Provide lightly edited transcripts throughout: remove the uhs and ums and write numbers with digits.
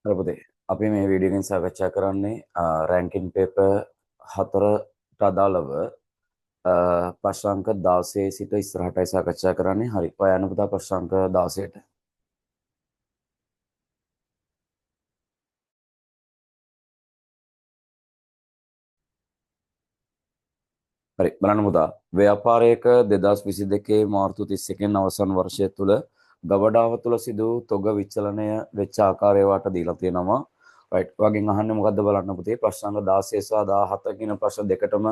හරි පුතේ අපි මේ වීඩියෝ එකෙන් සාකච්ඡා කරන්නේ රැන්කින් පේපර් 4ට අදාළව ප්‍රශ්න අංක 16 සිට ඉස්සරහටයි සාකච්ඡා කරන්නේ. හරි. ඔය යන පුතා ප්‍රශ්න අංක 16ට. හරි. බලන්න පුතා. ව්‍යාපාරයක 2022 මාර්තු 31 අවසන් වර්ෂය තුල ගබඩාව තුල සිදු තොග විචලනය වෙච්ච ආකාරය වාට දීලා තියෙනවා. රයිට්. ඔයගෙන් අහන්නේ මොකද්ද බලන්න පුතේ. ප්‍රශ්න අංක 16 සහ 17 කියන ප්‍රශ්න දෙකටම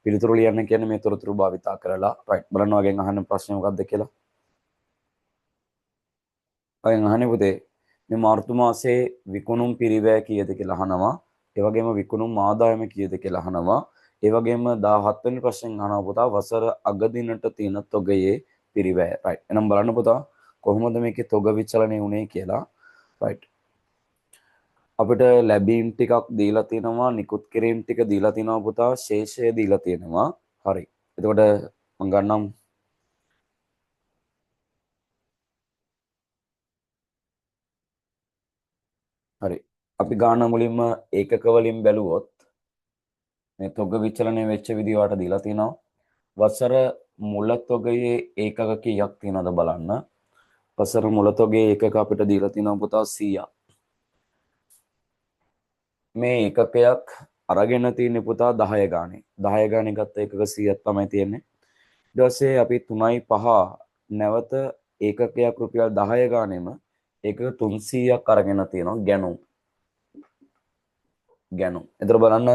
පිළිතුරු ලියන්න කියන්නේ මේ තොරතුරු භාවිතා කරලා. රයිට්. බලන්න ඔයගෙන් අහන්න ප්‍රශ්නේ මොකද්ද කියලා. ඔයගෙන් අහන්නේ පුතේ මේ මාර්තු මාසයේ විකුණුම් පිරිවැය කීයද කියලා අහනවා. ඒ වගේම විකුණුම් ආදායම කීයද කියලා අහනවා. ඒ වගේම 17 වෙනි ප්‍රශ්නෙන් අහනවා පුතා වසර අගදිනට තියෙන තොගයේ පිරිවැය. රයිට්. එහෙනම් බලන්න පුතා කොහොමද මේකේ තොග විචලනය වුනේ කියලා. රයිට්. අපිට ලැබීම් ටිකක් දීලා තියෙනවා, නිකුත් කිරීම් ටික දීලා තියෙනවා පුතා, ශේෂය දීලා තියෙනවා. හරි. එතකොට මම ගන්නම් හරි. අපි ගාන මුලින්ම ඒකක වලින් බැලුවොත් මේ තොග විචලනය වෙච්ච විදිහ වට දීලා තිනවා. වසර මුල තොගයේ ඒකක කීයක් තියෙනවද බලන්න. වසර මුල තොගයේ ඒකක අපිට දීලා තිනවා පුතා 100ක්. මේ ඒකකයක් අරගෙන තියෙන්නේ පුතා 10 ගානේ. 10 ගානේ ගත්ත එකක 100ක් තමයි තියෙන්නේ. ඊට පස්සේ අපි 3.5 නැවත ඒකකයක් රුපියල් 10 ගානෙම ඒකක 300ක් අරගෙන තියෙනවා ගැනුම්. එතකොට බලන්න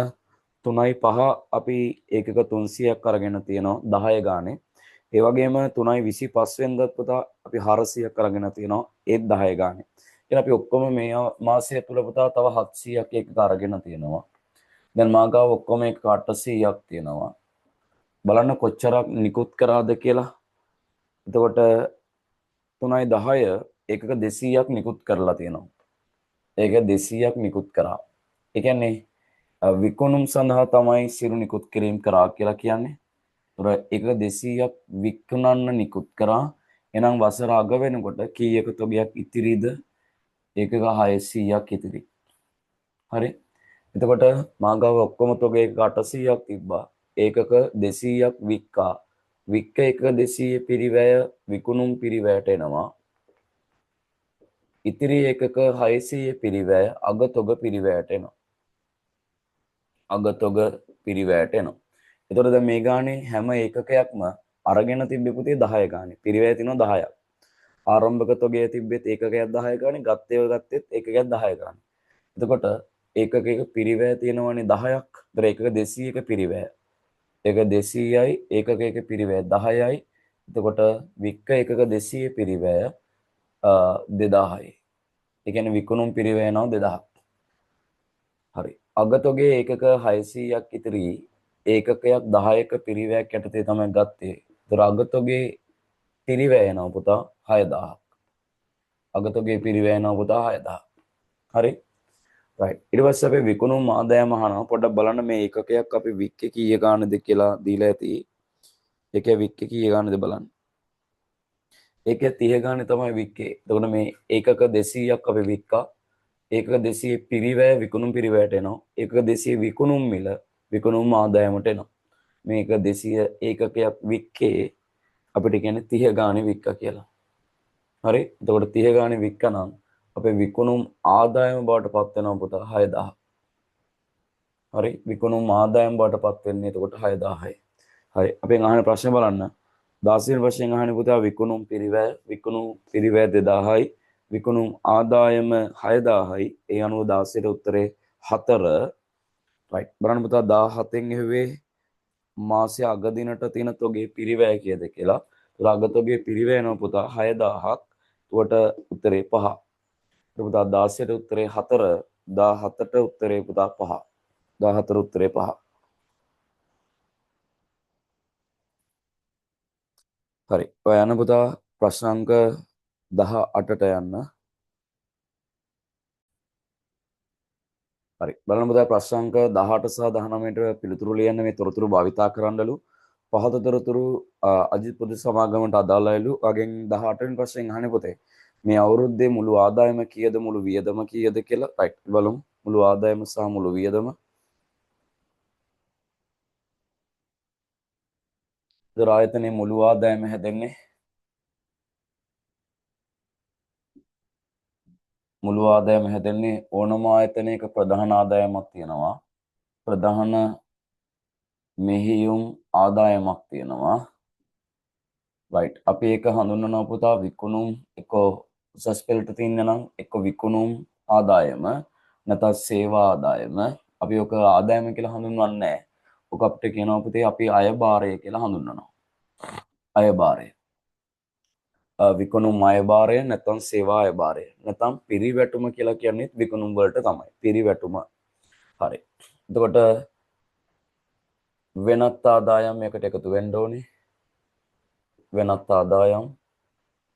3.5 අපි ඒකක 300ක් අරගෙන තියෙනවා 10 ගානේ. ඒ වගේම 3.25 වෙනිදාත් පුතා අපි 400ක් අරගෙන තියෙනවා ඒත් 10 ගානේ. එහෙනම් අපි ඔක්කොම මේ මාසය තුල පුතා තව 700ක් ඒකක අරගෙන තියෙනවා. දැන් මාගාව ඔක්කොම එක 800ක් තියෙනවා. බලන්න කොච්චරක් නිකුත් කරාද කියලා. එතකොට 3.10 ඒකක 200ක් නිකුත් කරලා තියෙනවා. ඒක 200ක් නිකුත් කරා. ඒ කියන්නේ විකුණුම් සඳහා තමයි සිරු නිකුත් කිරීම කරා කියලා කියන්නේ. ඒතර ඒක 200ක් විකුණන්න නිකුත් කරා. එහෙනම් වසර අග වෙනකොට කීයක තොගයක් ඉතිරිද? ඒකක 600ක් ඉතිරි. හරි. එතකොට මාගාව ඔක්කොම තොග ඒකක 800ක් තිබ්බා. ඒකක 200ක් වික්කා. වික්ක එකක 200 පිරිවැය විකුණුම් පිරිවැයට එනවා. ඉතිරි ඒකක 600 පිරිවැය අගතොග පිරිවැයට එනවා. අගතොග පිරිවැයට එනවා. එතකොට දැන් මේ ගානේ හැම ඒකකයක්ම අරගෙන තිබ්බේ පුතේ 10 ගානේ. පිරිවැය තියෙනවා 10ක්. ආරම්භක තොගය තිබ්බෙත් ඒකකයක් 10 ගානේ, ගත්තේව ගත්තෙත් ඒකකයක් 10 ගානේ. එතකොට ඒකක එක පිරිවැය තියෙනවනේ 10ක්. ඒතර ඒකක 200ක පිරිවැය. ඒක 200යි ඒකක එක පිරිවැය 10යි. එතකොට වික්ක ඒකක 200 පිරිවැය 2000යි. ඒ කියන්නේ විකුණුම් පිරිවැය යනවා 2000ක්. හරි. අගතොගේ ඒකක 600ක් ඉතිරි ඒකකයක් 10ක පිරිවැයක් යටතේ තමයි ගත්තේ. ඒතර අගතොගේ පිරිවැය යනවා පුතා 6000ක්. අගතොගේ පිරිවැය යනවා පුතා 6000ක්. හරි. රයිට්. ඊට පස්සේ අපි විකුණුම් ආදායම අහනවා. පොඩ්ඩක් බලන්න මේ ඒකකයක් අපි වික්කේ කීය ගානද කියලා දීලා ඇති. ඒකේ වික්කේ කීය ගානද බලන්න. ඒකේ 30 ගානේ තමයි වික්කේ. එතකොට මේ ඒකක 200ක් අපි වික්කා. ඒකක 200 පිරිවැය විකුණුම් පිරිවැයට එනවා. ඒකක 200 විකුණුම් මිල විකුණුම් ආදායමට එනවා. මේක 200 ඒකකයක් වික්කේ අපිට කියන්නේ 30 ගානේ වික්කා කියලා. හරි. එතකොට 30 ගානේ වික්කා නම් අපේ විකුණුම් ආදායම බවට පත් වෙනවා පුතා 6000. හරි. විකුණුම් ආදායම බවට පත් වෙන්නේ එතකොට 6000යි. හරි. අපෙන් අහන ප්‍රශ්නේ බලන්න. 16 වෙනි ප්‍රශ්නෙන් අහන්නේ පුතා විකුණුම් පිරිවැය 2000යි. විකුණුම් ආදායම 6000යි. ඒ අනුව 16ට උත්තරේ 4. රයිට්. බලන්න පුතා 17න් එහුවේ මාසය අග දිනට තියෙන තොගේ පිරිවැය කීයද කියලා. ඒතර අග තොගේ පිරිවැය යනවා පුතා 6000ක්. උඩට උත්තරේ 5. පුතා 16ට උත්තරේ 4. 17ට උත්තරේ පුතා 5. 14 උත්තරේ 5. හරි. ඔය යන පුතා ප්‍රශ්න අංක 18ට යන්න. හරි. බලන්න පුතා ප්‍රශ්න අංක 18 සහ 19ට පිළිතුරු ලියන්න මේ තොරතුරු භාවිතා කරන්නලු. පහත තොරතුරු අජිත් පොදු සමාගමට අදාළයිලු. වගෙන් 18 වෙනි ප්‍රශ්නෙන් අහන්නේ පුතේ. මේ අවුරුද්දේ මුළු ආදායම කීයද මුළු වියදම කීයද කියලා රයිට් බලමු. මුළු ආදායම සහ මුළු වියදම. ඒතර ආයතනයේ මුළු ආදායම හැදෙන්නේ මුළු ආදායම හැදෙන්නේ ඕනම ආයතනයක ප්‍රධාන ආදායමක් තියෙනවා. ප්‍රධාන මෙහෙයුම් ආදායමක් තියෙනවා. රයිට් අපි ඒක හඳුන්වනවා පුතා විකුණුම් එක්ක උසස් පෙළට තියෙන නම් එක්ක විකුණුම් ආදායම නැත්නම් සේවා ආදායම අපි ඔක ආදායම කියලා හඳුන්වන්නේ නැහැ. ඔක අපිට කියනවා පුතේ අපි අය භාරය කියලා හඳුන්වනවා. අය භාරය. විකුණුම් අය භාරය නැත්නම් සේවා අය භාරය. නැත්නම් පිරිවැටුම කියලා කියන්නේ විකුණුම් වලට තමයි. පිරිවැටුම. හරි. එතකොට වෙනත් ආදායම් එකට එකතු වෙන්න ඕනේ. වෙනත් ආදායම්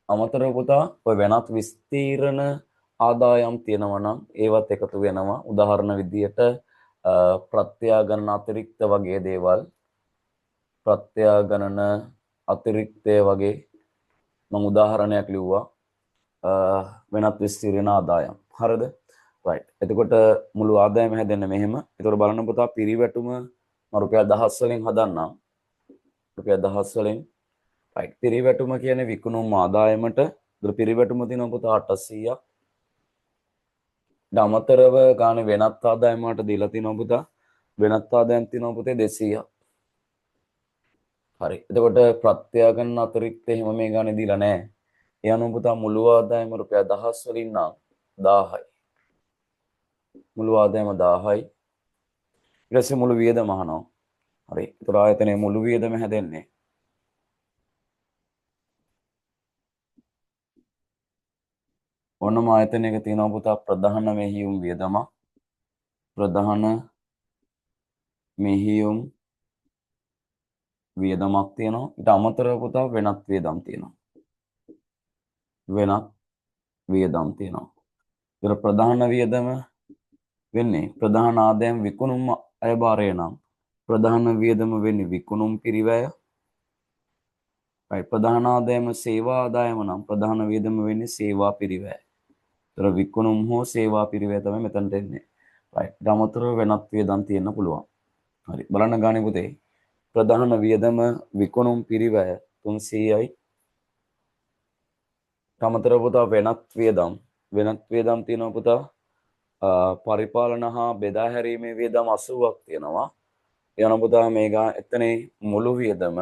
අමතරව පුතා ඔය වෙනත් විස්තීර්ණ ආදායම් තියෙනවා නම් ඒවත් එකතු වෙනවා. උදාහරණ විදියට ප්‍රත්‍යාගණන අතිරික්ත වගේ දේවල් ප්‍රත්‍යාගණන අතිරික්තය වගේ මම උදාහරණයක් ලිව්වා වෙනත් විස්තීර්ණ ආදායම්. හරිද? රයිට්. එතකොට මුළු ආදායම හැදෙන්නේ මෙහෙම. එතකොට බලන්න පුතා පිරිවැටුම මම රුපියල් 10 වලින් හදන්නම්. රුපියල් 10 වලින් රයිට්. පිරිවැටුම කියන්නේ විකුණුම් ආදායමට පිරිවැටුම තියෙනවා පුතා 800ක්. අමතරව ගානේ වෙනත් ආදායම වලට දීලා තියෙනවා පුතා. වෙනත් ආදායම් තියෙනවා පුතේ 200ක්. හරි. එතකොට ප්‍රත්‍යාගන්න අතිරික්ත එහෙම මේ ගානේ දීලා නැහැ. ඒ අනුව පුතා මුළු ආදායම රුපියල් 10 වලින් නම් 1000යි. මුළු ආදායම 1000යි. ඊට පස්සේ මුළු වියදම අහනවා. හරි. ඒතර ආයතනයේ මුළු වියදම හැදෙන්නේ ඕනම ආයතනයක තියෙනවා පුතා ප්‍රධාන මෙහෙයුම් වියදම. ප්‍රධාන මෙහෙයුම් වියදමක් තියෙනවා. ඊට අමතරව පුතා වෙනත් වියදම් තියෙනවා. වෙනත් වියදම් තියෙනවා. ඒතර ප්‍රධාන වියදම වෙන්නේ ප්‍රධාන ආදායම් විකුණුම් අයභාරය නම් ප්‍රධාන වියදම වෙන්නේ විකුණුම් පිරිවැය. ප්‍රධාන ආදායම සේවා ආදායම නම් ප්‍රධාන වියදම වෙන්නේ සේවා පිරිවැය. ඒතර විකුණුම් හෝ සේවා පිරිවැය තමයි මෙතනට එන්නේ. රයිට්. ඊටමතරව වෙනත් වියදම් තියෙන්න පුළුවන්. හරි. බලන්න ගානේ පුතේ. ප්‍රධාන වියදම විකුණුම් පිරිවැය 300යි. ඊටමතරව පුතා වෙනත් වියදම් තියෙනවා පුතා. පරිපාලන හා බෙදා හැරීමේ වියදම් 80ක් තියෙනවා. ඒ අනුව පුතා මේක එතනේ මුළු වියදම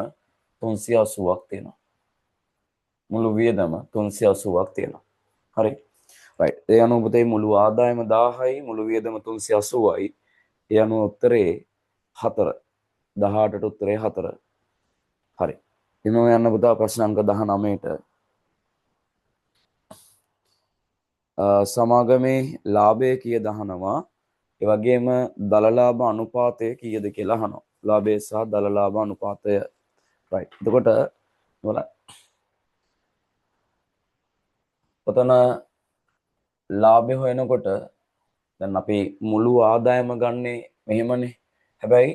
380ක් තියෙනවා. මුළු වියදම 380ක් තියෙනවා. හරි. රයිට්. ඒ අනුව පුතේ මුළු ආදායම 1000යි මුළු වියදම 380යි. ඒ අනුව උත්තරේ 4. 18ට උත්තරේ 4. හරි. ඊළඟ යන්න පුතා ප්‍රශ්න අංක 19ට. සමාගමේ ලාභය කීයද අහනවා. ඒ වගේම දල ලාභ අනුපාතය කීයද කියලා අහනවා. ලාභය සහ දල ලාභ අනුපාතය. රයිට්. එතකොට බලන්න. ඔතන ලාභය හොයනකොට දැන් අපි මුළු ආදායම ගන්නේ මෙහෙමනේ. හැබැයි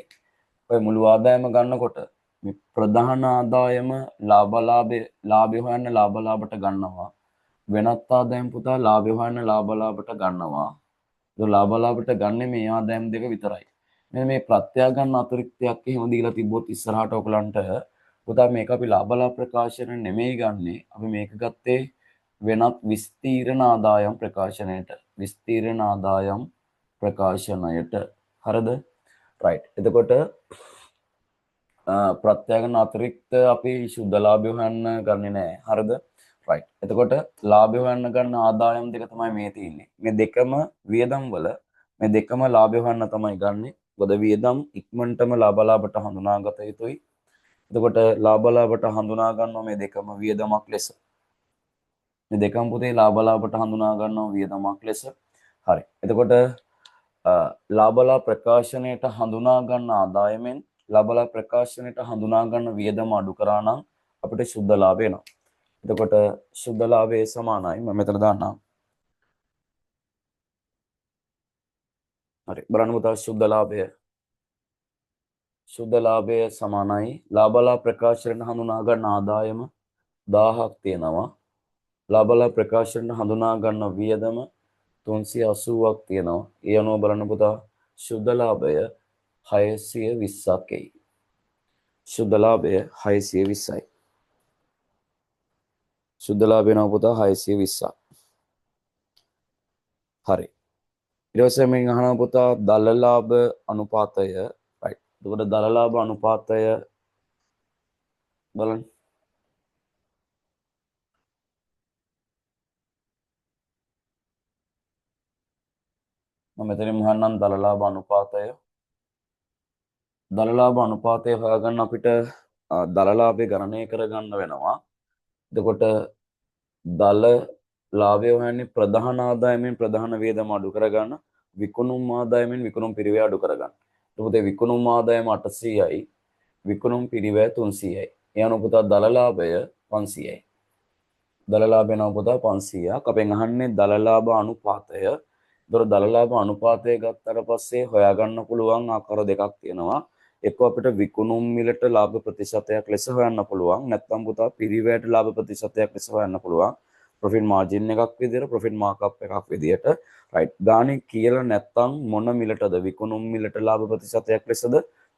ඔය මුළු ආදායම ගන්නකොට මේ ප්‍රධාන ආදායම ලාභය හොයන්න ලාභට ගන්නවා. වෙනත් ආදායම් පුතා ලාභය හොයන්න ලාභට ගන්නවා. ඒ ලාභට ගන්න මේ ආදායම් දෙක විතරයි. මේ ප්‍රත්‍යාගන්න අතිරික්තයක් එහෙම දීලා තිබ්බොත් ඉස්සරහට ඔයගලන්ට පුතා මේක අපි ලාභ ප්‍රකාශන නෙමෙයි ගන්නෙ. අපි මේක ගත්තේ වෙනත් විස්තීර්ණ ආදායම් ප්‍රකාශනයට. විස්තීර්ණ ආදායම් ප්‍රකාශනයට. හරිද? රයිට්. එතකොට ප්‍රත්‍යාගන්න අතිරික්ත අපි සුද්ධ ලාභය හොයන්න ගන්නෙ නෑ. හරිද? රයිට්. එතකොට ලාභය හොයන්න ගන්න ආදායම් දෙක තමයි මේ තියෙන්නේ. මේ දෙකම වියදම් වල මේ දෙකම ලාභය හොයන්න තමයි ගන්නෙ. මොකද වියදම් ඉක්මනටම ලාභට හඳුනාගත යුතුයි. එතකොට ලාභට හඳුනා ගන්නවා මේ දෙකම වියදමක් ලෙස. මේ දෙකම පුතේ ලාභට හඳුනා ගන්නවා වියදමක් ලෙස. හරි. එතකොට ලාභලා ප්‍රකාශනයට හඳුනා ගන්න ආදායමෙන් ලාභලා ප්‍රකාශනයට හඳුනා ගන්න වියදම අඩු කරා නම් අපිට සුද්ධ ලාභය එනවා. එතකොට සුද්ධ ලාභයේ සමානයි මම මෙතන දාන්නම්. හරි. බලන්න පුතා සුද්ධ ලාභය සමානයි ලාභලා ප්‍රකාශනයට හඳුනා ගන්න ආදායම 1000ක් තියෙනවා. ලාබලා ප්‍රකාශන හඳුනා ගන්න වියදම 380ක් තියෙනවා. ඒ අනුව බලන්න පුතා ශුද්ධ ලාභය 620ක් එයි. ශුද්ධ ලාභය 620යි. ශුද්ධ ලාභය නම පුතා 620ක්. හරි. ඊට පස්සේ මෙන් අහනවා පුතා දල ලාභ අනුපාතය right. එතකොට දල ලාභ අනුපාතය බලන්න. මම මෙතනින් මහන්නම් දල ලාභ අනුපාතය. දල ලාභ අනුපාතය හොයාගන්න අපිට දල ලාභය ගණනය කරගන්න වෙනවා. එතකොට දල ලාභය හොයන්නේ ප්‍රධාන ආදායමෙන් ප්‍රධාන වියදම අඩු කරගන්න, විකුණුම් ආදායමෙන් විකුණුම් පිරිවැය අඩු කරගන්න. එතකොට විකුණුම් ආදායම 800යි, විකුණුම් පිරිවැය 300යි. ඒ අනුව පුතා දල ලාභය 500යි. දල ලාභය නම් පුතා 500ක්. අපෙන් අහන්නේ දල ලාභ අනුපාතය. ඒතර දල ලාභ අනුපාතය ගත්තට පස්සේ හොයාගන්න පුළුවන් ආකාර දෙකක් තියෙනවා. එක්ක අපිට විකුණුම් මිලට ලාභ ප්‍රතිශතයක් ලෙස හොයන්න පුළුවන්. නැත්නම් පුතා පිරිවැයට ලාභ ප්‍රතිශතයක් ලෙස හොයන්න පුළුවන්. ප්‍රොෆිට් මාජින් එකක් විදියට, ප්‍රොෆිට් මාකප් එකක් විදියට. රයිට්. ගානේ කියලා නැත්නම් මොන මිලටද? විකුණුම් මිලට ලාභ ප්‍රතිශතයක් ලෙසද?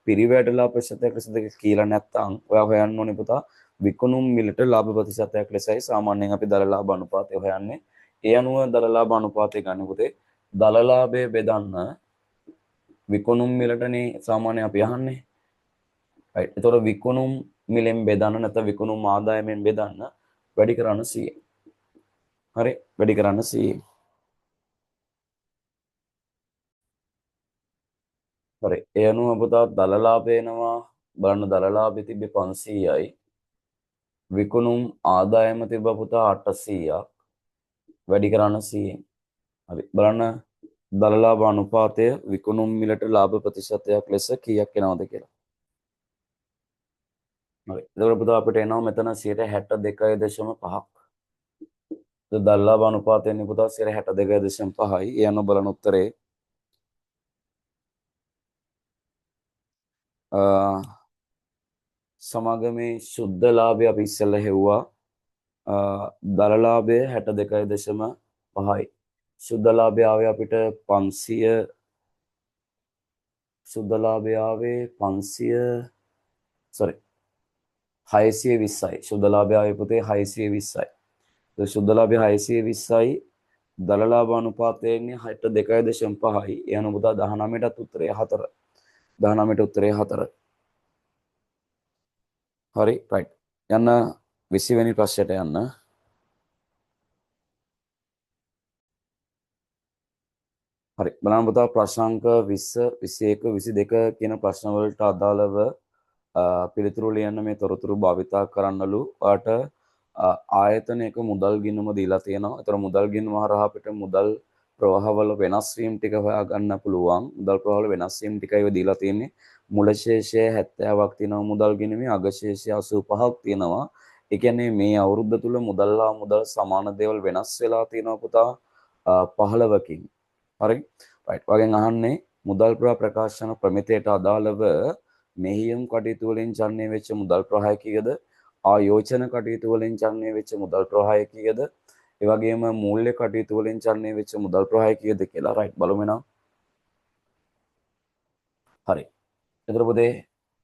පිරිවැයට ලාභ ප්‍රතිශතයක් ලෙසද කියලා නැත්නම් ඔයා හොයන්න ඕනේ පුතා විකුණුම් මිලට ලාභ ප්‍රතිශතයක් ලෙසයි සාමාන්‍යයෙන් අපි දල ලාභ අනුපාතය හොයන්නේ. ඒ අනුව දල ලාභ අනුපාතය ගන්න පුතේ දල ලාභය බෙදන්න විකුණුම් මිලටනේ සාමාන්‍ය අපි අහන්නේ. right. ඒතකොට විකුණුම් මිලෙන් බෙදන්න නැත්නම් විකුණුම් ආදායමෙන් බෙදන්න වැඩි කරන්න 100. හරි වැඩි කරන්න 100. හරි. ඒ අනුව පුතා දල ලාභය එනවා බලන්න දල ලාභෙ තිබ්බේ 500යි. විකුණුම් ආදායම තිබ්බ පුතා 800ක්. වැඩි කරන්න 100. හරි. බලන්න දල ලාභ අනුපාතය විකුණුම් මිලට ලාභ ප්‍රතිශතයක් ලෙස කීයක් එනවද කියලා. හරි. එතකොට පුතා අපිට එනවා මෙතන 62.5ක්. දල ලාභ අනුපාතය එන්නේ පුතා 62.5යි. ඒ අනුව බලන උත්තරේ සමාගමේ ශුද්ධ ලාභය අපි ඉස්සෙල්ලා හෙව්වා. දල ලාභය 62.5යි. ශුද්ධ ලාභය ආවේ අපිට 500 ශුද්ධ ලාභය ආවේ 500 sorry 620යි. ශුද්ධ ලාභය ආවේ පුතේ 620යි. ඒ ශුද්ධ ලාභය 620යි. දල ලාභ අනුපාතය එන්නේ 62.5යි. ඒ අනුව පුතා 19ටත් උත්තරය 4. 19ට උත්තරය 4. හරි right. යන්න 20 වෙනි ප්‍රශ්නයට යන්න. හරි බලන්න පුතා ප්‍රශ්න අංක 20 21 22 කියන ප්‍රශ්න වලට අදාළව පිළිතුරු ලියන්න මේ තොරතුරු භාවිතා කරන්නලු. ඔයාට ආයතනයක මුදල් ගිණුම දීලා තියෙනවා. ඒතර මුදල් ගිණුම හරහා අපිට මුදල් ප්‍රවාහවල වෙනස් වීම ටික හොයා ගන්න පුළුවන්. මුදල් ප්‍රවාහවල වෙනස් වීම ටිකයි දීලා තියෙන්නේ. මුල ශේෂය 70ක් තියෙනවා මුදල් ගිණුමේ, අග ශේෂය 85ක් තියෙනවා. ඒ කියන්නේ මේ අවුරුද්ද තුල මුදල් හා මුදල් සමාන දේවල් වෙනස් වෙලා තියෙනවා පුතා 15කින්. හරි right. වගෙන් අහන්නේ මුදල් ප්‍රකාශන ප්‍රමිතියට අදාළව මෙහියම් කටයුතු වලින් චලනය වෙච්ච මුදල් ප්‍රවාහය කීයද? ආයෝජන කටයුතු වලින් චලනය වෙච්ච මුදල් ප්‍රවාහය කීයද? ඒ වගේම මූල්‍ය කටයුතු වලින් චලනය වෙච්ච මුදල් ප්‍රවාහය කීයද කියලා right බලමු එහෙනම්. හරි. එතකොට පුතේ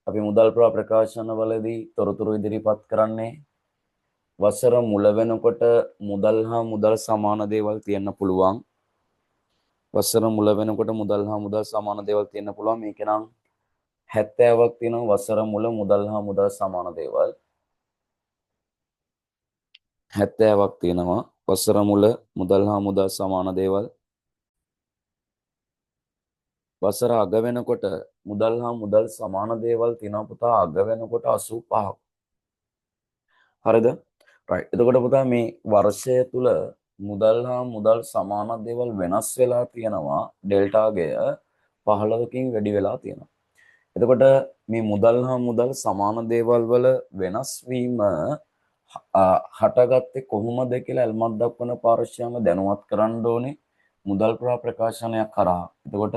අපි මුදල් ප්‍රකාශන වලදී තොරතුරු ඉදිරිපත් කරන්නේ වසර මුල වෙනකොට මුදල් හා මුදල් සමාන දේවල් තියෙන්න පුළුවන්. වසර මුල වෙනකොට මුදල් හා මුදල් සමාන දේවල් තියෙන්න පුළුවන්. මේක නම් 70ක් තියෙනවා වසර මුල මුදල් හා මුදල් සමාන දේවල්. 70ක් තියෙනවා වසර මුල මුදල් හා මුදල් සමාන දේවල්. වසර අග වෙනකොට මුදල් හා මුදල් සමාන දේවල් තියෙනවා පුතා අග වෙනකොට 85ක්. හරිද? right. එතකොට පුතා මේ වර්ෂය තුල මුදල් හා මුදල් සමාන දේවල් වෙනස් වෙලා තියෙනවා ඩෙල්ටාගය 15කින් වැඩි වෙලා තියෙනවා. එතකොට මේ මුදල් හා මුදල් සමාන දේවල් වල වෙනස් වීම හටගත්තේ කොහොමද කියලා එල්මත් දක්වන පාර්ශ්වයන්ව දැනුවත් කරන්න ඕනේ මුදල් ප්‍රකාශනයක් කරා. එතකොට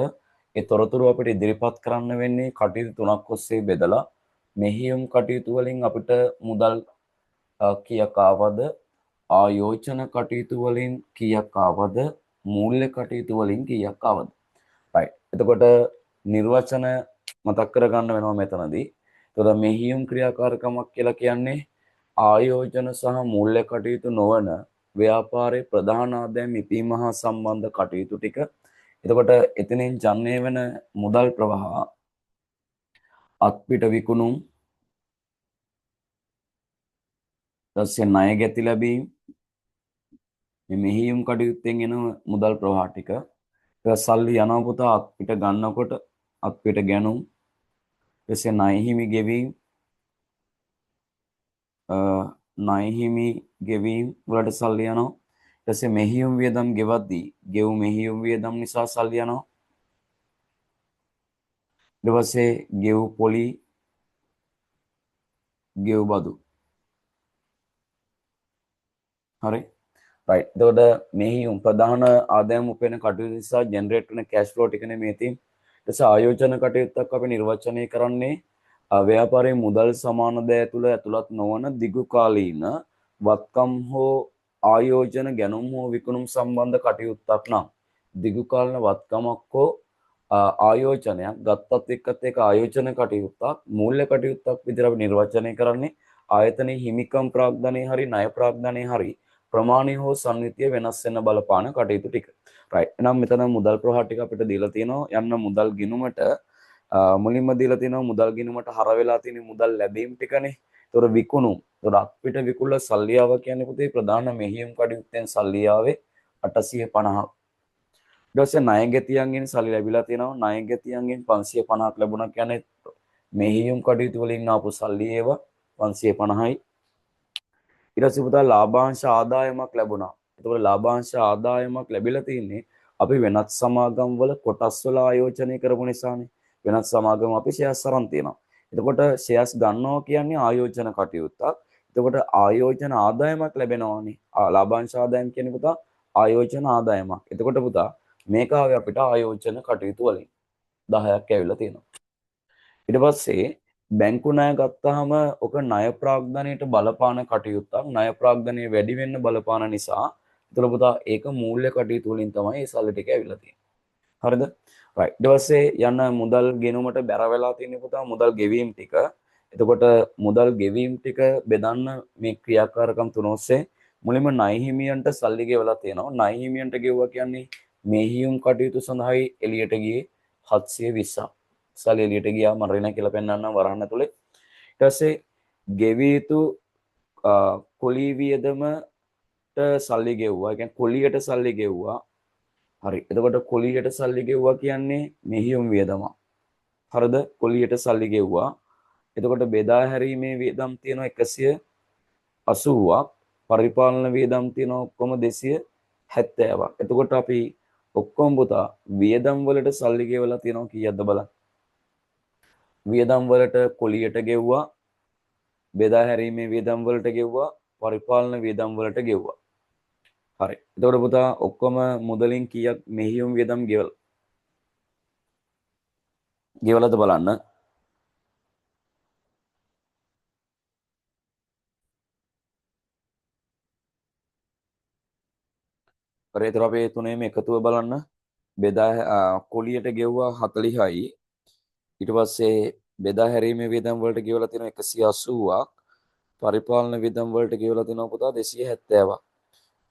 ඒ තොරතුරු අපිට ඉදිරිපත් කරන්න වෙන්නේ කටයුතු තුනක් ඔස්සේ බෙදලා මෙහියුම් කටයුතු වලින් අපිට මුදල් කීයක් ආවද ආයෝජන කටයුතු වලින් කීයක් ආවද මූල්‍ය කටයුතු වලින් කීයක් ආවද right එතකොට නිර්වචන මතක් කරගන්න වෙනවා මෙතනදී එතකොට මෙහියුම් ක්‍රියාකාරකමක් කියලා කියන්නේ ආයෝජන සහ මූල්‍ය කටයුතු නොවන ව්‍යාපාරයේ ප්‍රධාන ආදායම් ඉපීම හා සම්බන්ධ කටයුතු ටික එතකොට එතනින් ජනනය වෙන මුදල් ප්‍රවාහ අත්පිට විකුණුම් ඊටසේ ණය ගැති ලැබීම් මේ මෙහියුම් කටයුත්තෙන් එන මුදල් ප්‍රවාහ ටික ඊට සල්ලි යනවා පුතා අත්පිට ගන්නකොට අත්පිට ගැනුම් ඊටසේ ණය හිමි ගෙවීම් ණය හිමි ගෙවීම් වලට සල්ලි යනවා ඊටසේ මෙහියුම් වියදම් ගෙවද්දී ගෙව් මෙහියුම් වියදම් නිසා සල්ලි යනවා ඊට පස්සේ ගෙව් පොලි ගෙව් බදු හරි right එතකොට මෙහියුම් ප්‍රධාන ආදායම් උපයන කටයුතු නිසා ජෙනරේට් වෙන කැෂ් ෆ්ලෝ ටිකනේ මේ තියෙන්නේ ඊට පස්සේ ආයෝජන කටයුත්තක් අපි නිර්වචනය කරන්නේ ව්‍යාපාරයේ මුදල් සමාන දෑ තුළ ඇතුළත් නොවන දිගු කාලීන වත්කම් හෝ ආයෝජන ගැනුම් හෝ විකුණුම් සම්බන්ධ කටයුත්තක් නම් දිගු කාලීන වත්කමක් හෝ ආයෝජනයක් ගත්තත් එක්කත් ඒක ආයෝජන කටයුත්තක් මූල්‍ය කටයුත්තක් විදිහට අපි නිර්වචනය කරන්නේ ආයතනයේ හිමිකම් ප්‍රාග්ධනයේ හරි ණය ප්‍රාග්ධනයේ හරි ප්‍රමාණය හෝ සංවිතිය වෙනස් වෙන බලපාන කටයුතු ටික. right. එහෙනම් මෙතන මුදල් ප්‍රවාහ ටික අපිට දීලා තියෙනවා යන්න මුදල් ගිණුමට මුලින්ම දීලා තියෙනවා මුදල් ගිණුමට හර වෙලා තියෙන මුදල් ලැබීම් ටිකනේ. ඒතොර විකුණුම්. ඒතොර අපිට විකුණලා සල්ලි ආව කියන්නේ පුතේ ප්‍රධාන මෙහියුම් කටයුත්තෙන් සල්ලි ආවේ 850. ඊට පස්සේ ණය ගැතියන්ගෙන් සල්ලි ලැබිලා තියෙනවා. ණය ගැතියන්ගෙන් 550ක් ලැබුණා කියන්නේ මෙහියුම් කටයුතු වලින් ආපු සල්ලි ඒවා 550යි. ඊට පස්සේ පුතා ලාභාංශ ආදායමක් ලැබුණා. එතකොට ලාභාංශ ආදායමක් ලැබිලා තින්නේ අපි වෙනත් සමාගම් වල කොටස් වල ආයෝජනය කරපු නිසානේ. වෙනත් සමාගම් අපි ෂෙයාර්ස් අරන් තියෙනවා. එතකොට ෂෙයාර්ස් ගන්නවා කියන්නේ ආයෝජන කටයුත්තක්. එතකොට ආයෝජන ආදායමක් ලැබෙනවානේ. ලාභාංශ ආදායම කියන්නේ පුතා ආයෝජන ආදායමක්. එතකොට පුතා මේක ආවේ අපිට ආයෝජන කටයුතු වලින් 10ක් ඇවිල්ලා තියෙනවා. ඊට පස්සේ බැංකු ණය ගත්තාම ඔක ණය ප්‍රාග්ධනයට බලපාන කටයුත්තක්. ණය ප්‍රාග්ධනය වැඩි වෙන්න බලපාන නිසා ඒතර පුතා ඒක මූල්‍ය කටයුතු වලින් තමයි ඒ සල්ලි ටික ඇවිල්ලා තියෙන්නේ. හරිද? right. ඊට පස්සේ යන මුදල් ගෙනුමට බැර වෙලා තියෙන පුතා මුදල් ගෙවීම් ටික. එතකොට මුදල් ගෙවීම් ටික බෙදන්න මේ ක්‍රියාකාරකම් තුන ඔස්සේ මුලින්ම ණය හිමියන්ට සල්ලි ගෙවලා තියෙනවා. ණය හිමියන්ට ගෙවුවා කියන්නේ මෙහියුම් කටයුතු සඳහායි එළියට ගියේ 720ක්. සල්ලි එළියට ගියා මම රින කියලා පෙන්නන්නම් වරහන් ඇතුලේ. ඊට පස්සේ ගෙවිය යුතු කොලී වියදමට සල්ලි ගෙව්වා. ඒ කියන්නේ කොලියට සල්ලි ගෙව්වා. හරි. එතකොට කොලියට සල්ලි ගෙව්වා කියන්නේ මෙහියුම් වියදම. හරිද? කොලියට සල්ලි ගෙව්වා. එතකොට බෙදා හැරීමේ වියදම් තියෙනවා 180ක්. පරිපාලන වියදම් තියෙනවා ඔක්කොම 270ක්. එතකොට අපි ඔක්කොම පුතා වියදම් වලට සල්ලි ගෙවලා තියෙනවා කීයක්ද බලන්න. වියදම් වලට කොලියට ගෙව්වා, බෙදා හැරීමේ වියදම් වලට ගෙව්වා, පරිපාලන වියදම් වලට ගෙව්වා. හරි. එතකොට පුතා ඔක්කොම මුදලින් කීයක් මෙහියුම් වියදම් ගෙවලාද බලන්න. හරි. ඒතර අපි තුනේම එකතුව බලන්න. බෙදා කොලියට ගෙව්වා 40යි. ඊට පස්සේ බෙදා හැරීමේ වියදම් වලට ගෙවලා තියෙනවා 180ක්. පරිපාලන වියදම් වලට ගෙවලා තියෙනවා පුතා 270ක්.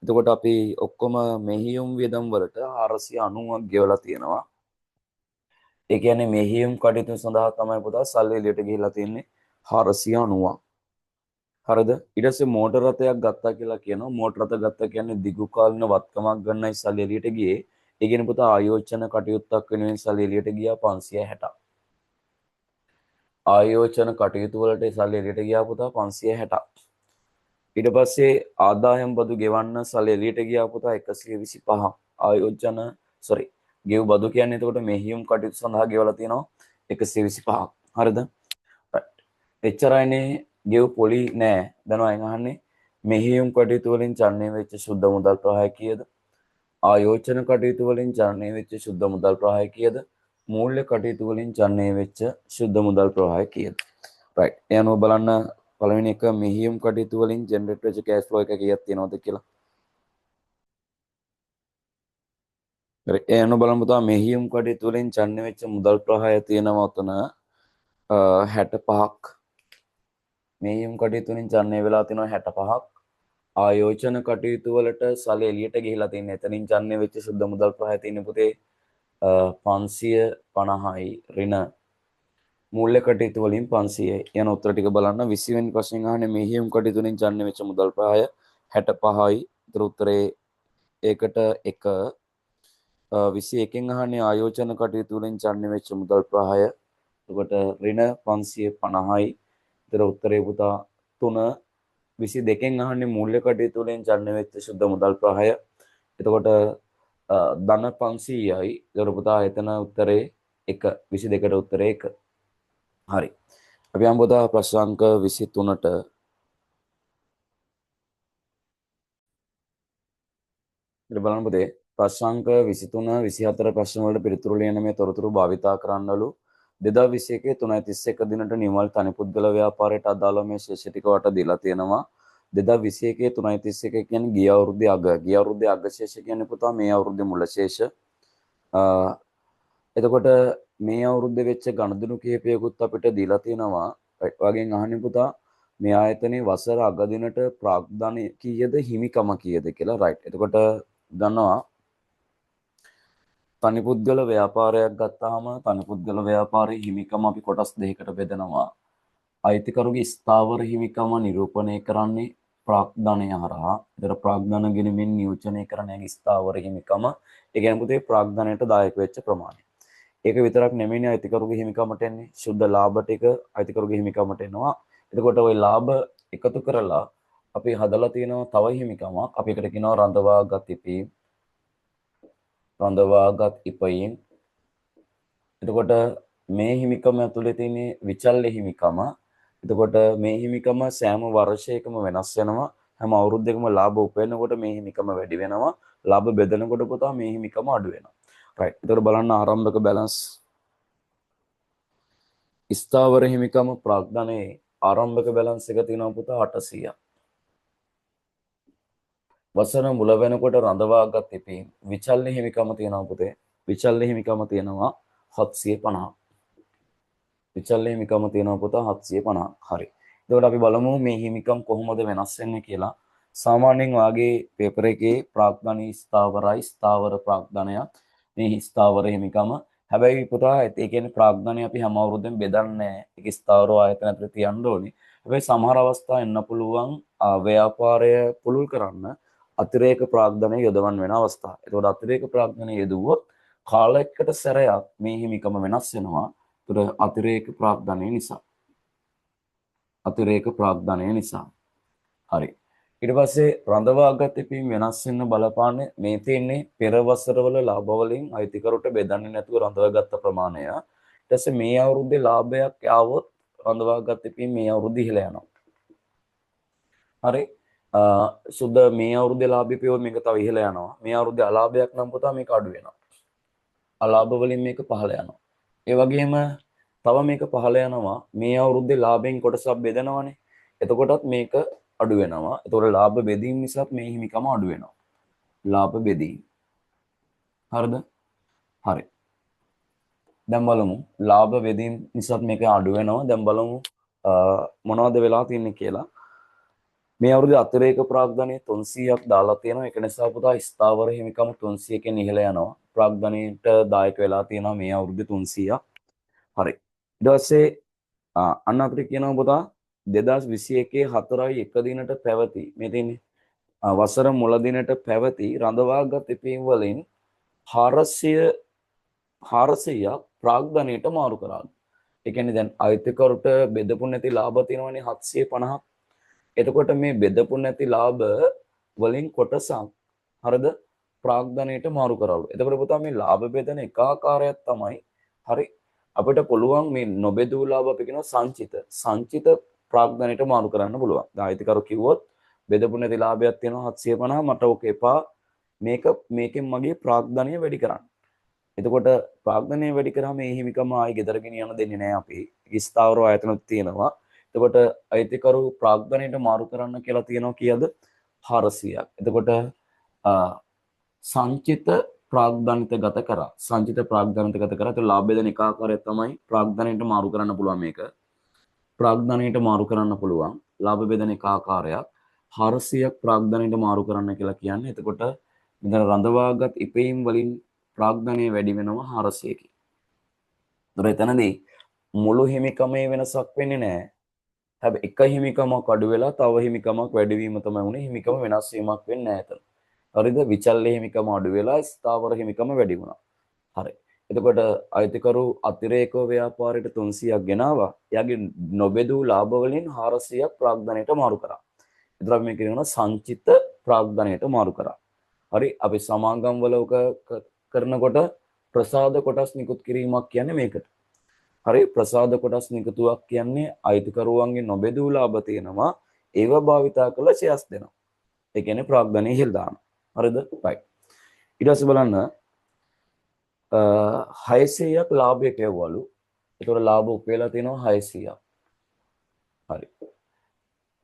එතකොට අපි ඔක්කොම මෙහියුම් වියදම් වලට 490ක් ගෙවලා තියෙනවා. ඒ කියන්නේ මෙහියුම් කටයුතු සඳහා තමයි පුතා සල්ලි එළියට ගිහිලා තියෙන්නේ 490ක්. හරිද? ඊට පස්සේ මෝටර රථයක් ගත්තා කියලා කියනවා. මෝටර රථ ගත්තා කියන්නේ දිගු කාලින වත්කමක් ගන්නයි සල්ලි එළියට ගියේ. ඒ කියන්නේ පුතා ආයෝජන කටයුත්තක් වෙනුවෙන් සල්ලි එළියට ගියා 560ක්. ආයෝජන කටයුතු වලට සල්ලි එළියට ගියා පුතා 560ක්. ඊට පස්සේ ආදායම් බදු ගෙවන්න සල්ලි එළියට ගියා පුතා 125ක්. ආයෝජන ගෙව් බදු කියන්නේ එතකොට මෙහියුම් කටයුතු සඳහා ගෙවලා තියෙනවා 125ක්. හරිද? එච්චරයිනේ ගෙව් පොලි නෑ. දනවා අයන් අහන්නේ මෙහියුම් කටයුතු වලින් චලනය වෙච්ච සුද්ධ මුදල් ප්‍රවාහය කීයද? ආයෝජන කටයුතු වලින් චලනය වෙච්ච සුද්ධ මුදල් ප්‍රවාහය කීයද? මූල්‍ය කටයුතු වලින් චලනය වෙච්ච සුද්ධ මුදල් ප්‍රවාහය කීයද? right. ඒ අනුව බලන්න පළවෙනි එක මෙහියුම් කටයුතු වලින් ජෙනරේට් වෙච්ච කෑෂ් ෆ්ලෝ එක කීයක් තියෙනවද කියලා. හරි ඒ අනුව බලමු පුතා මෙහියුම් කටයුතු වලින් චන්න වෙච්ච මුදල් ප්‍රවාහය තියෙනවා උතන 65ක්. මෙහියුම් කටයුතු වලින් චන්නේ වෙලා තියෙනවා 65ක්. ආයෝජන කටයුතු වලට සල්ලි එළියට ගිහිලා තියෙන. එතනින් චන්නේ වෙච්ච සුද්ධ මුදල් ප්‍රවාහය තියෙන පුතේ 550යි ඍණ මූල්‍ය කටයුතු වලින් 500යි. යන උත්තර ටික බලන්න 20 වෙනි ප්‍රශ්නෙන් අහන්නේ මෙහියුම් කටයුතු වලින් චන්නේ වෙච්ච මුදල් ප්‍රවාහය 65යි. ඒතර උත්තරේ ඒකට 1. 21කින් අහන්නේ ආයෝජන කටයුතු වලින් චන්නේ වෙච්ච මුදල් ප්‍රවාහය. එතකොට ඍණ 550යි. ඒතර උත්තරේ පුතා 3. 22කින් අහන්නේ මූල්‍ය කටයුතු වලින් චන්නේ වෙච්ච සුද්ධ මුදල් ප්‍රවාහය. එතකොට ධන 500යි. ඒතර පුතා එතන උත්තරේ 1. 22ට උත්තරේ 1. හරි. අපි යමු පුතා ප්‍රශ්න අංක 23ට. ඉතින් බලන්න පුතේ ප්‍රශ්න අංක 23 24 ප්‍රශ්න වලට පිළිතුරු ලියන මේ තොරතුරු භාවිතා කරන්නලු 2021 3:31 දිනට නිමල් තනිපුද්ගල ව්‍යාපාරයට අදාළ මේ ශේෂ ටික වට දීලා තියෙනවා. 2021 3:31 කියන්නේ ගිය අවුරුද්දේ අග. ගිය අවුරුද්දේ අග ශේෂ කියන්නේ පුතා මේ අවුරුද්දේ මුල ශේෂ. එතකොට මේ අවුරුද්දේ වෙච්ච ගණදෙනු කිහිපයකුත් අපිට දීලා තියෙනවා. වගේ අහන්නේ පුතා මේ ආයතනයේ වසර අග දිනට ප්‍රාග්ධන කීයද හිමිකම කීයද කියලා. රයිට්. එතකොට ගන්නවා තනිපුද්ගල ව්‍යාපාරයක් ගත්තාම තනිපුද්ගල ව්‍යාපාරයේ හිමිකම අපි කොටස් දෙකකට බෙදනවා. අයිතිකරුගේ ස්ථාවර හිමිකම නිරූපණය කරන්නේ ප්‍රාග්ධනය හරහා. ඒතර ප්‍රාග්ධන ගෙනමින් නියෝජනය කරන ස්ථාවර හිමිකම ඒ කියන්නේ පුතේ ප්‍රාග්ධනයට දායක වෙච්ච ප්‍රමාණය. ඒක විතරක් නෙමෙයිනේ අයිතිකරුගේ හිමිකමට එන්නේ. සුද්ධ ලාභ ටික අයිතිකරුගේ හිමිකමට එනවා. එතකොට ওই ලාභ එකතු කරලා අපි හදලා තියෙනවා තව හිමිකමක්. අපි එකට කියනවා රඳවාගත් ඉපීම්. රඳවාගත් ඉපයීම්. එතකොට මේ හිමිකම ඇතුලේ තියෙන විචල්්‍ය හිමිකම. එතකොට මේ හිමිකම සෑම වර්ෂයකම වෙනස් වෙනවා. හැම අවුරුද්දකම ලාභ උපයනකොට මේ හිමිකම වැඩි වෙනවා. ලාභ බෙදනකොට පුතා මේ හිමිකම අඩු වෙනවා. රයිට්. එතකොට බලන්න ආරම්භක බැලන්ස්. ස්ථාවර හිමිකම ප්‍රාග්ධනයේ ආරම්භක බැලන්ස් එක තියෙනවා පුතා 800ක්. වසර මුල වෙනකොට රඳවාගත් ඉපීම් විචල්්‍ය හිමිකම තියෙනවා පුතේ. විචල්්‍ය හිමිකම තියෙනවා 750. විචල්්‍ය හිමිකම තියෙනවා පුතා 750. හරි. එතකොට අපි බලමු මේ හිමිකම් කොහොමද වෙනස් වෙන්නේ කියලා. සාමාන්‍යයෙන් වාගේ පේපර් එකේ ප්‍රාග්ධනී ස්ථාවරයි ස්ථාවර ප්‍රාග්ධනයක්. මේ ස්ථාවර හිමිකම. හැබැයි පුතා ඒ කියන්නේ ප්‍රාග්ධනය අපි හැම අවුරුද්දෙම බෙදන්නේ නැහැ. ඒක ස්ථාවර ආයතන අතර තියන්න ඕනේ. හැබැයි සමහර අවස්ථා එන්න පුළුවන් ව්‍යාපාරය පුළුල් කරන්න අතිරේක ප්‍රාග්ධනය යොදවන්න වෙන අවස්ථා. ඒතකොට අතිරේක ප්‍රාග්ධනය යෙදුවොත් කාලයකට සැරයක් මේ හිමිකම වෙනස් වෙනවා. ඒතර අතිරේක ප්‍රාග්ධනය නිසා. අතිරේක ප්‍රාග්ධනය නිසා. හරි. ඊට පස්සේ රඳවාගත් ඉපීම් වෙනස් වෙන්න බලපාන්නේ මේ තියෙන්නේ පෙර වසරවල ලාභ වලින් අයිතිකරුට බෙදන්නේ නැතුව රඳවාගත් ප්‍රමාණය. ඊට පස්සේ මේ අවුරුද්දේ ලාභයක් ආවොත් රඳවාගත් ඉපීම් මේ අවුරුද්දේ ඉහළ යනවා. හරි. සුද්ධ මේ අවුරුද්දේ ලාභය පියවොත් මේක තව ඉහළ යනවා. මේ අවුරුද්දේ අලාභයක් නම් පුතා මේක අඩු වෙනවා. අලාභ වලින් මේක පහළ යනවා. ඒ වගේම තව මේක පහළ යනවා මේ අවුරුද්දේ ලාභයෙන් කොටසක් බෙදනවනේ. එතකොටත් මේක අඩු වෙනවා. එතකොට ලාභ බෙදීම නිසා මේ හිමිකම අඩු වෙනවා. ලාභ බෙදීම. හරිද? හරි. දැන් බලමු ලාභ බෙදීම නිසා මේක අඩු වෙනවා. දැන් බලමු මොනවද වෙලා තියෙන්නේ කියලා. මේ අවුරුද්දේ අතිරේක ප්‍රාග්ධනයේ 300ක් දාලා තියෙනවා. ඒක නිසා පුතා ස්ථාවර හිමිකම 300කින් ඉහළ යනවා. ප්‍රාග්ධනයට දායක වෙලා තියෙනවා මේ අවුරුද්දේ 300ක්. හරි. ඊට පස්සේ අන්න අපිට කියනවා පුතා 2021 4.1 දිනට පැවති මේ තියෙන්නේ වසර මුල දිනට පැවති රඳවාගත් ඉපීම් වලින් 400ක් ප්‍රාග්ධනයට මාරු කරා. ඒ කියන්නේ දැන් අයිතිකරුට බෙදපු නැති ලාභ තියෙනවනේ 750ක්. එතකොට මේ බෙදපු නැති ලාභ වලින් කොටසක් හරිද ප්‍රාග්ධනයට මාරු කරවලු. එතකොට පුතා මේ ලාභ බෙදන එක ආකාරයක් තමයි හරි අපිට පුළුවන් මේ නොබෙදූ ලාභ අපි කියනවා සංචිත ප්‍රාග්ධනයට මාරු කරන්න පුළුවන්. දැන් අයිතිකරු කිව්වොත් බෙදපු නැති ලාභයක් තියෙනවා 750 මට ඔක එපා මේකෙන් මගේ ප්‍රාග්ධනය වැඩි කරන්න. එතකොට ප්‍රාග්ධනය වැඩි කරාම මේ හිමිකම ආයි ගෙදර ගෙනියන්න දෙන්නේ නැහැ අපි. ස්ථාවර ආයතනත් තියෙනවා. එතකොට අයිතිකරු ප්‍රාග්ධනයට මාරු කරන්න කියලා තියෙනවා කීයද? 400ක්. එතකොට සංචිත ප්‍රාග්ධනිත ගත කරා. සංචිත ප්‍රාග්ධනිත ගත කරා. ඒ ලාභ බෙදන එක ආකාරය තමයි ප්‍රාග්ධනයට මාරු කරන්න පුළුවන් මේක. ප්‍රාග්ධනයට මාරු කරන්න පුළුවන්. ලාභ බෙදන එක ආකාරයක් 400ක් ප්‍රාග්ධනයට මාරු කරන්න කියලා කියන්නේ. එතකොට මෙතන රඳවාගත් ඉපීම් වලින් ප්‍රාග්ධනය වැඩි වෙනවා 400කින්. ඒතර එතනදී මුළු හිමිකමේ වෙනසක් වෙන්නේ නැහැ. හැබැයි එක හිමිකමක් අඩු වෙලා තව හිමිකමක් වැඩි වීම තමයි උනේ. හිමිකම වෙනස් වීමක් වෙන්නේ නැහැ එතන. හරිද? විචල්්‍ය හිමිකම අඩු වෙලා ස්ථාවර හිමිකම වැඩි වුණා. හරි. එතකොට අයිතිකරු අතිරේක ව්‍යාපාරයට 300ක් ගෙනාවා. එයාගේ නොබෙදූ ලාභ වලින් 400ක් ප්‍රාග්ධනයට මාරු කරා. එතකොට අපි මේ කියනවා සංචිත ප්‍රාග්ධනයට මාරු කරා. හරි. අපි සමාගම් වල කරනකොට ප්‍රසාද කොටස් නිකුත් කිරීමක් කියන්නේ මේකට. හරි. ප්‍රසාද කොටස් නිකුතුවක් කියන්නේ අයිතිකරුවන්ගේ නොබෙදූ ලාභ තියෙනවා. ඒව භාවිතා කරලා ෂෙයාර්ස් දෙනවා. ඒ කියන්නේ ප්‍රාග්ධනය ඉහළ දානවා. හරිද? right. ඊට පස්සේ බලන්න 600ක් ලාභයට යවවලු. ඒතකොට ලාභ උපයලා තියෙනවා 600ක්. හරි.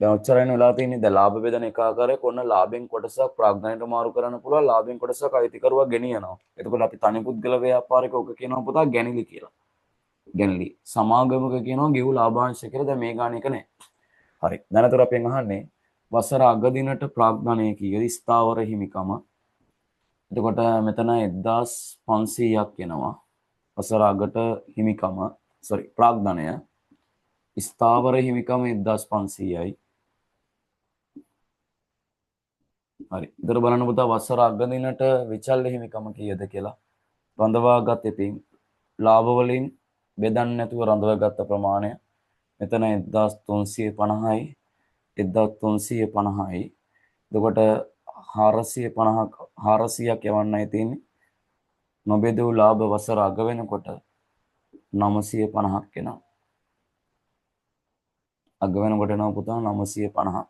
දැන් ඔච්චරයිනේ වෙලා තියෙන්නේ. දැන් ලාභ බෙදන එක ආකාරයක ඔන්න ලාභෙන් කොටසක් ප්‍රාග්ධනයට මාරු කරන්න පුළුවන්. ලාභෙන් කොටසක් අයිතිකරුවා ගෙනියනවා. එතකොට අපි තනි පුද්ගල ව්‍යාපාරික ඔක කියනවා පුතා ගැනිලි කියලා. ගැනිලි. සමාගමක කියනවා ගෙවු ලාභාංශ කියලා. දැන් මේ ගාන එක නෑ. හරි. දැනතර අපෙන් අහන්නේ වසර අග දිනට ප්‍රාග්ධනය කීයද ස්ථාවර හිමිකම. එතකොට මෙතන 1500ක් එනවා. වසර අගට හිමිකම ප්‍රාග්ධනය. ස්ථාවර හිමිකම 1500යි. හරි. ඉතර බලන්න පුතා වසර අග දිනට විචල්්‍ය හිමිකම කීයද කියලා. රඳවාගත් ඉතින් ලාභ වලින් බෙදන්න නැතුව රඳවාගත් ප්‍රමාණය මෙතන 1350යි 1350යි. එතකොට 450ක් යවන්නයි තියෙන්නේ. නොබෙදූ ලාභ වසර අග වෙනකොට 950ක් එනවා. අග වෙනකොට එනවා පුතා 950.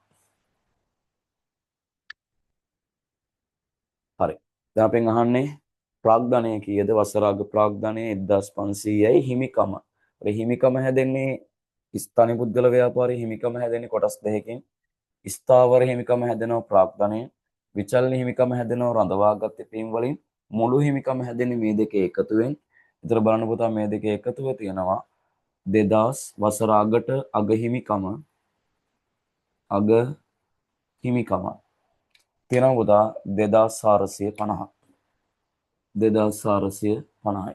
හරි. දැන් අපෙන් අහන්නේ ප්‍රාග්ධනය කීයද? වසර අග ප්‍රාග්ධනය 1500යි හිමිකම. ඒ හිමිකම හැදෙන්නේ ස්ථානික පුද්ගල ව්‍යාපාරයේ හිමිකම හැදෙන්නේ කොටස් දෙකකින්. ස්ථාවර හිමිකම හැදෙනවා ප්‍රාග්ධනය. විචල්්‍ය හිමිකම හැදෙනවා රඳවාගත් ඉපීම් වලින්. මුළු හිමිකම හැදෙන්නේ මේ දෙකේ එකතුවෙන්. විතර බලන්න පුතා මේ දෙකේ එකතුව තියෙනවා 2000 වසර අගට අග හිමිකම තියෙනවා පුතා 2450. 2450යි.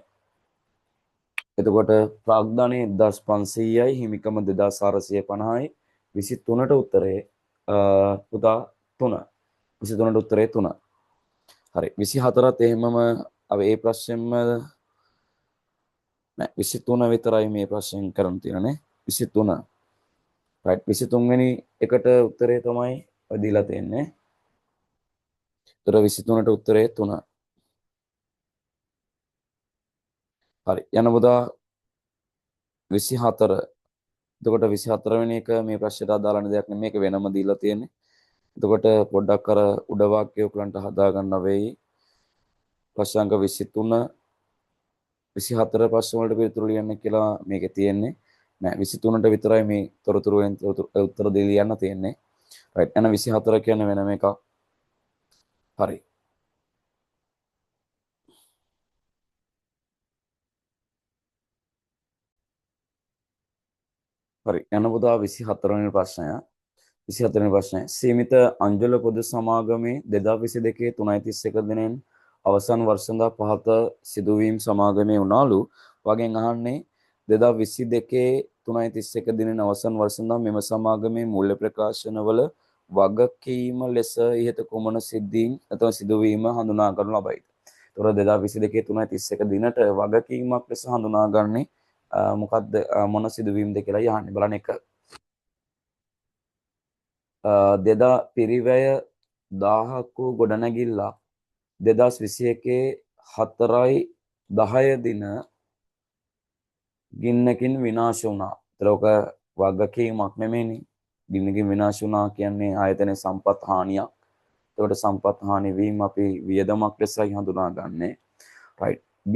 එතකොට ප්‍රාග්ධනය 1500යි හිමිකම 2450යි. 23ට උත්තරේ පුතා 3. 23ට උත්තරේ 3. හරි. 24ත් එහෙමම අපි ඒ ප්‍රශ්නෙම නෑ 23 විතරයි මේ ප්‍රශ්නෙන් කරන්න තියෙන්නේ. 23. right 23 වෙනි එකට උත්තරේ තමයි ඔය දීලා තියෙන්නේ. ඒතර 23ට උත්තරේ 3. හරි. යන පුතා 24. එතකොට 24 වෙනි එක මේ ප්‍රශ්නයට අදාළ නැ දෙයක් නෙමෙයි. මේක වෙනම දීලා තියෙන්නේ. එතකොට පොඩ්ඩක් අර උඩ වාක්‍ය ඔයගලන්ට හදා ගන්න වෙයි. ප්‍රශ්න අංක 23 24 ප්‍රශ්න වලට පිළිතුරු ලියන්න කියලා මේකේ තියෙන්නේ. නෑ 23ට විතරයි මේ තොරතුරු වලින් උත්තර දෙන්න ලියන්න තියෙන්නේ. right. එන 24 කියන්නේ වෙනම එකක්. හරි. හරි. යන පුතා 24 වෙනි ප්‍රශ්නය. 24 වෙනි ප්‍රශ්නය. සීමිත අංජල පොදු සමාගමේ 2022 3:31 දිනෙන් අවසන් වර්ෂඳා පහත සිදුවීම් සමාගමේ වුණාලු. වගෙන් අහන්නේ 2022 3:31 දිනෙන් අවසන් වර්ෂඳා මෙම සමාගමේ මූල්‍ය ප්‍රකාශනවල වගකීම ලෙස ඉහත කුමන සිද්ධීන් නැත්නම් සිදුවීම හඳුනා ගන්නු ලබයිද? ඒතොර 2022 3:31 දිනට වගකීමක් ලෙස හඳුනාගන්නේ මොකක්ද මොන සිදුවීම්ද කියලා යහන්නේ. බලන්න එක දෙදා පිරිවැය 1000ක් වූ ගොඩනැගිල්ලක් 2021 4/10 දින ගින්නකින් විනාශ වුණා. ඒතර වගකීමක් නෙමෙයිනේ. ගින්නකින් විනාශ වුණා කියන්නේ ආයතනයේ සම්පත් හානියක්. ඒකට සම්පත් හානි වීම අපි වියදමක් ලෙසයි හඳුනාගන්නේ. right. B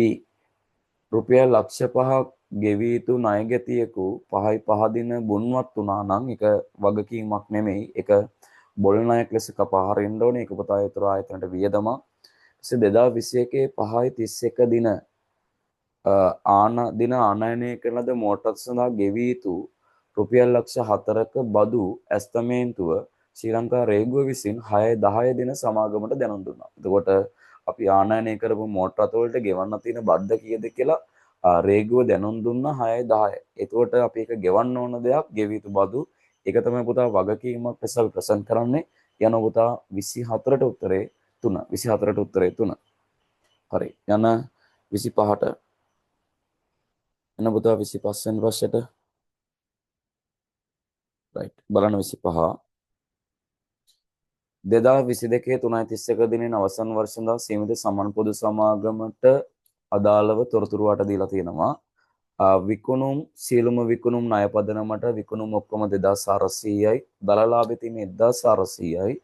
රුපියල් ලක්ෂ 5ක් ගෙවී යුතු ණය ගැතියෙකු 5යි 5 දින බුන්වත් වුණා නම් ඒක වගකීමක් නෙමෙයි. ඒක බොල් ණයක් ලෙස කපා හරින්න ඕනේ. ඒක පුතා ඒතර ආයතනට වියදමක්. ඊට 2021 5යි 31 දින දින ආනයනය කරන ලද මෝටර් සඳහා ගෙවී යුතු රුපියල් ලක්ෂ 4ක බදු ඇස්තමේන්තුව ශ්‍රී ලංකා රේගුව විසින් 6-10 දින සමාගමට දැනුම් දුන්නා. එතකොට අපි ආනයනය කරපු මෝටර රථ වලට ගෙවන්න තියෙන බද්ද කීයද කියලා රේගුව දැනුම් දුන්නා 6-10. එතකොට අපි ඒක ගෙවන්න ඕන දෙයක් ගෙවිය යුතු බදු. ඒක තමයි පුතා වගකීමක් ලෙස අපි ප්‍රසන්ට් කරන්නේ. යන පුතා 24ට උත්තරේ 3. 24ට උත්තරේ 3. හරි. යන 25ට එන පුතා 25 වෙනි ප්‍රශ්නෙට රයිට් බලන්න 25 2022 3:31 දිනෙන් අවසන් වර්ෂඳා සීමිත සමන් පොදු සමාගමට අදාළව තොරතුරු වට දීලා තියෙනවා. විකුණුම් සියලුම විකුණුම් ණය පදනමට විකුණුම් ඔක්කොම 2400යි දලලාභෙ තියෙන 1400යි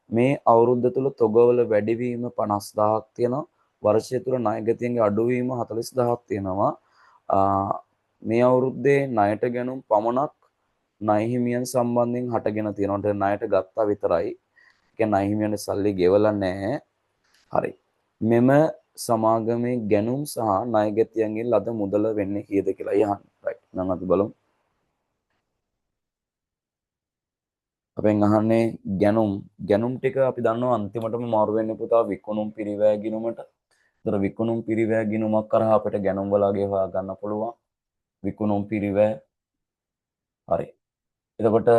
මේ අවුරුද්ද තුල තොගවල වැඩිවීම 50000ක් තියෙනවා. වර්ෂය තුල ණය ගතියන්ගේ අඩුවීම 40000ක් තියෙනවා. මේ අවුරුද්දේ ණයට ගැනුම් පමණක් ණය හිමියන් සම්බන්ධයෙන් හටගෙන තියෙනවා. ණයට ගත්තා විතරයි. ඒ ණය හිමියන්ට සල්ලි ගෙවලා නැහැ. හරි. මෙම සමාගමේ ගැනුම් සහ ණය ගැතියන්ගෙන් ලද මුදල වෙන්නේ කීයද කියලා අහන්නේ. රයිට්. නම් අපි බලමු. අපෙන් අහන්නේ ගැනුම් ටික අපි දන්නවා අන්තිමටම මාරු වෙන්නේ පුතා විකුණුම් පිරිවැය ගිණුමට. ඒතර විකුණුම් පිරිවැය ගිණුමක් කරා අපිට ගැනුම් වලගේ හොයා ගන්න පුළුවන්. විකුණුම් පිරිවැය. හරි. එතකොට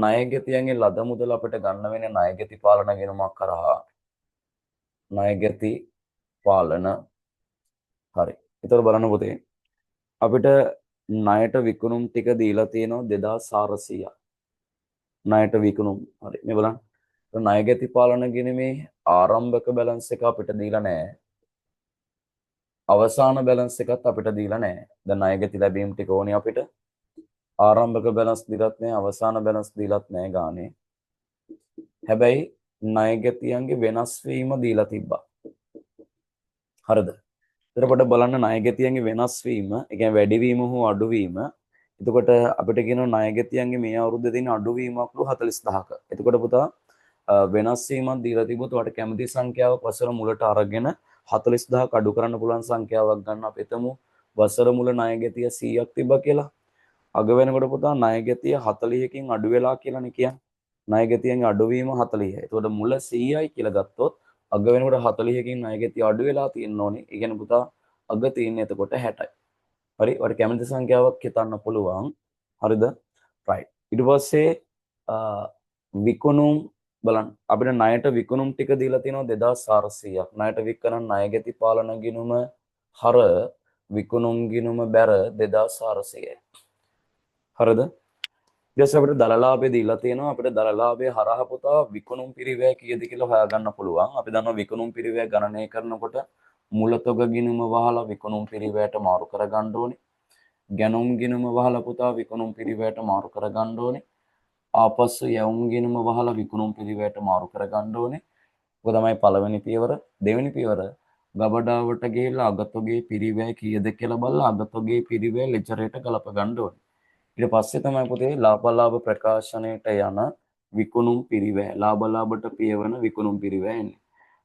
ණයගැතියන්ගේ ලද මුදල අපිට ගන්න වෙන්නේ ණයගැති පාලන ගිණුමක් කරා. ණයගැති පාලන. හරි. එතකොට බලන්න පුතේ. අපිට ණයට විකුණුම් ටික දීලා තියෙනවා 2400ක්. ණයට විකුණුම්. හරි. මේ බලන්න. ණයගැති පාලන ගිණුමේ ආරම්භක බැලන්ස් එක අපිට දීලා නැහැ. අවසාන බැලන්ස් එකත් අපිට දීලා නැහැ. දැන් ණයගැති ලැබීම් ටික ඕනේ අපිට. ආරම්භක බැලන්ස් දීලත් නැහැ, අවසාන බැලන්ස් දීලත් නැහැ ගානේ. හැබැයි ණයගැතියන්ගේ වෙනස් වීම දීලා තිබ්බා. හරිද? එතකොට බලන්න ණයගැතියන්ගේ වෙනස් වීම, ඒ කියන්නේ වැඩිවීම හෝ අඩුවීම. එතකොට අපිට කියනවා ණයගැතියන්ගේ මේ අවුරුද්දේ තියෙන අඩුවීමක්ලු 40000ක. එතකොට පුතා වෙනස් වීමක් දීලා තිබුණොත් ඔයාලට කැමති සංඛ්‍යාවක් වසර මුලට අරගෙන 40000ක් අඩු කරන්න පුළුවන් සංඛ්‍යාවක් ගන්න අපි හිතමු. වසර මුල ණයගැතිය 100ක් තිබ්බා කියලා. අග වෙනකොට පුතා ණයගැතිය 40කින් අඩු වෙලා කියලානේ කියන්නේ. ණයගැතියන්ගේ අඩුවීම 40යි. එතකොට මුල 100යි කියලා ගත්තොත් අග වෙනකොට 40කින් ණයගැතිය අඩු වෙලා තියෙන්න ඕනේ. ඒ කියන්නේ පුතා අග තියෙන්නේ එතකොට 60යි. හරි. ඔයාලට කැමති සංඛ්‍යාවක් හිතන්න පුළුවන්. හරිද? රයිට්. ඊට පස්සේ විකුණුම් බලන්න අපිට ණයට විකුණුම් ටික දීලා තියෙනවා 2400ක්. ණයට වික්කරන ණයගැති පාලන ගිණුම හර විකුණුම් ගිණුම බැර 2400යි. හරිද? ඊට අපිට දලලාභය දීලා තියෙනවා. අපිට දලලාභය හරහා පුතා විකුණුම් පිරිවැය කීයද කියලා හොයාගන්න පුළුවන්. අපි දන්නවා විකුණුම් පිරිවැය ගණනය කරනකොට මුලතොග ගිණුම වහලා විකුණුම් පිරිවැයට මාරු කරගන්න ඕනේ. ගැනුම් ගිණුම වහලා පුතා විකුණුම් පිරිවැයට මාරු කරගන්න ඕනේ. ආපසු යවුම් ගිණුම වහලා විකුණුම් පිරිවැයට මාරු කරගන්න ඕනේ. ඔක තමයි පළවෙනි පියවර. දෙවෙනි පියවර ගබඩාවට ගිහිල්ලා අගතොගේ පිරිවැය කීයද කියලා බලලා අගතොගේ පිරිවැය ලෙජරයට ගලප ගන්න ඕනේ. ඊට පස්සේ තමයි පුතේ ලාභ ප්‍රකාශනයට යන විකුණුම් පිරිවැය ලාභට පියවන විකුණුම් පිරිවැය එන්නේ.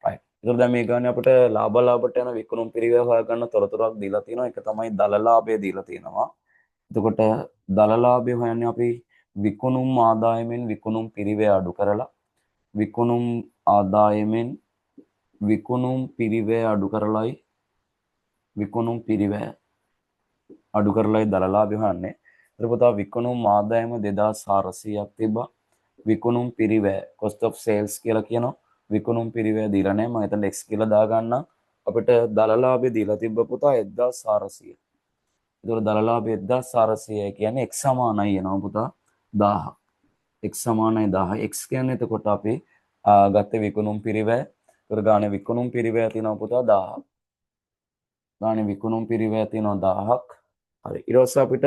right. ඒතර දැන් මේ ගානේ අපිට ලාභට යන විකුණුම් පිරිවැය හොයාගන්න තොරතුරක් දීලා තියෙනවා. ඒක තමයි දලලාභය දීලා තියෙනවා. එතකොට දලලාභය හොයන්නේ අපි විකුණුම් ආදායමෙන් විකුණුම් පිරිවැය අඩු කරලා විකුණුම් ආදායමෙන් විකුණුම් පිරිවැය අඩු කරලයි විකුණුම් පිරිවැය අඩු කරලයි දලලාභය හොයන්නේ. පුතා විකුණුම් ආදායම 2400ක් තිබ්බා. විකුණුම් පිරිවැය cost of sales කියලා කියනවා. විකුණුම් පිරිවැය දීලා නැහැ. මම හිතන්නේ x කියලා දාගන්නම්. අපිට දලලාභය දීලා තිබ්බ පුතා 1400. ඒතකොට දලලාභය 1400 කියන්නේ x සමානයි එනවා පුතා 1000. x සමානයි 1000. x කියන්නේ එතකොට අපි ගත්තේ විකුණුම් පිරිවැය. ඒතර ගානේ විකුණුම් පිරිවැය තියෙනවා පුතා 1000ක්. ගානේ විකුණුම් පිරිවැය තියෙනවා 1000ක්. හරි. ඊට පස්සේ අපිට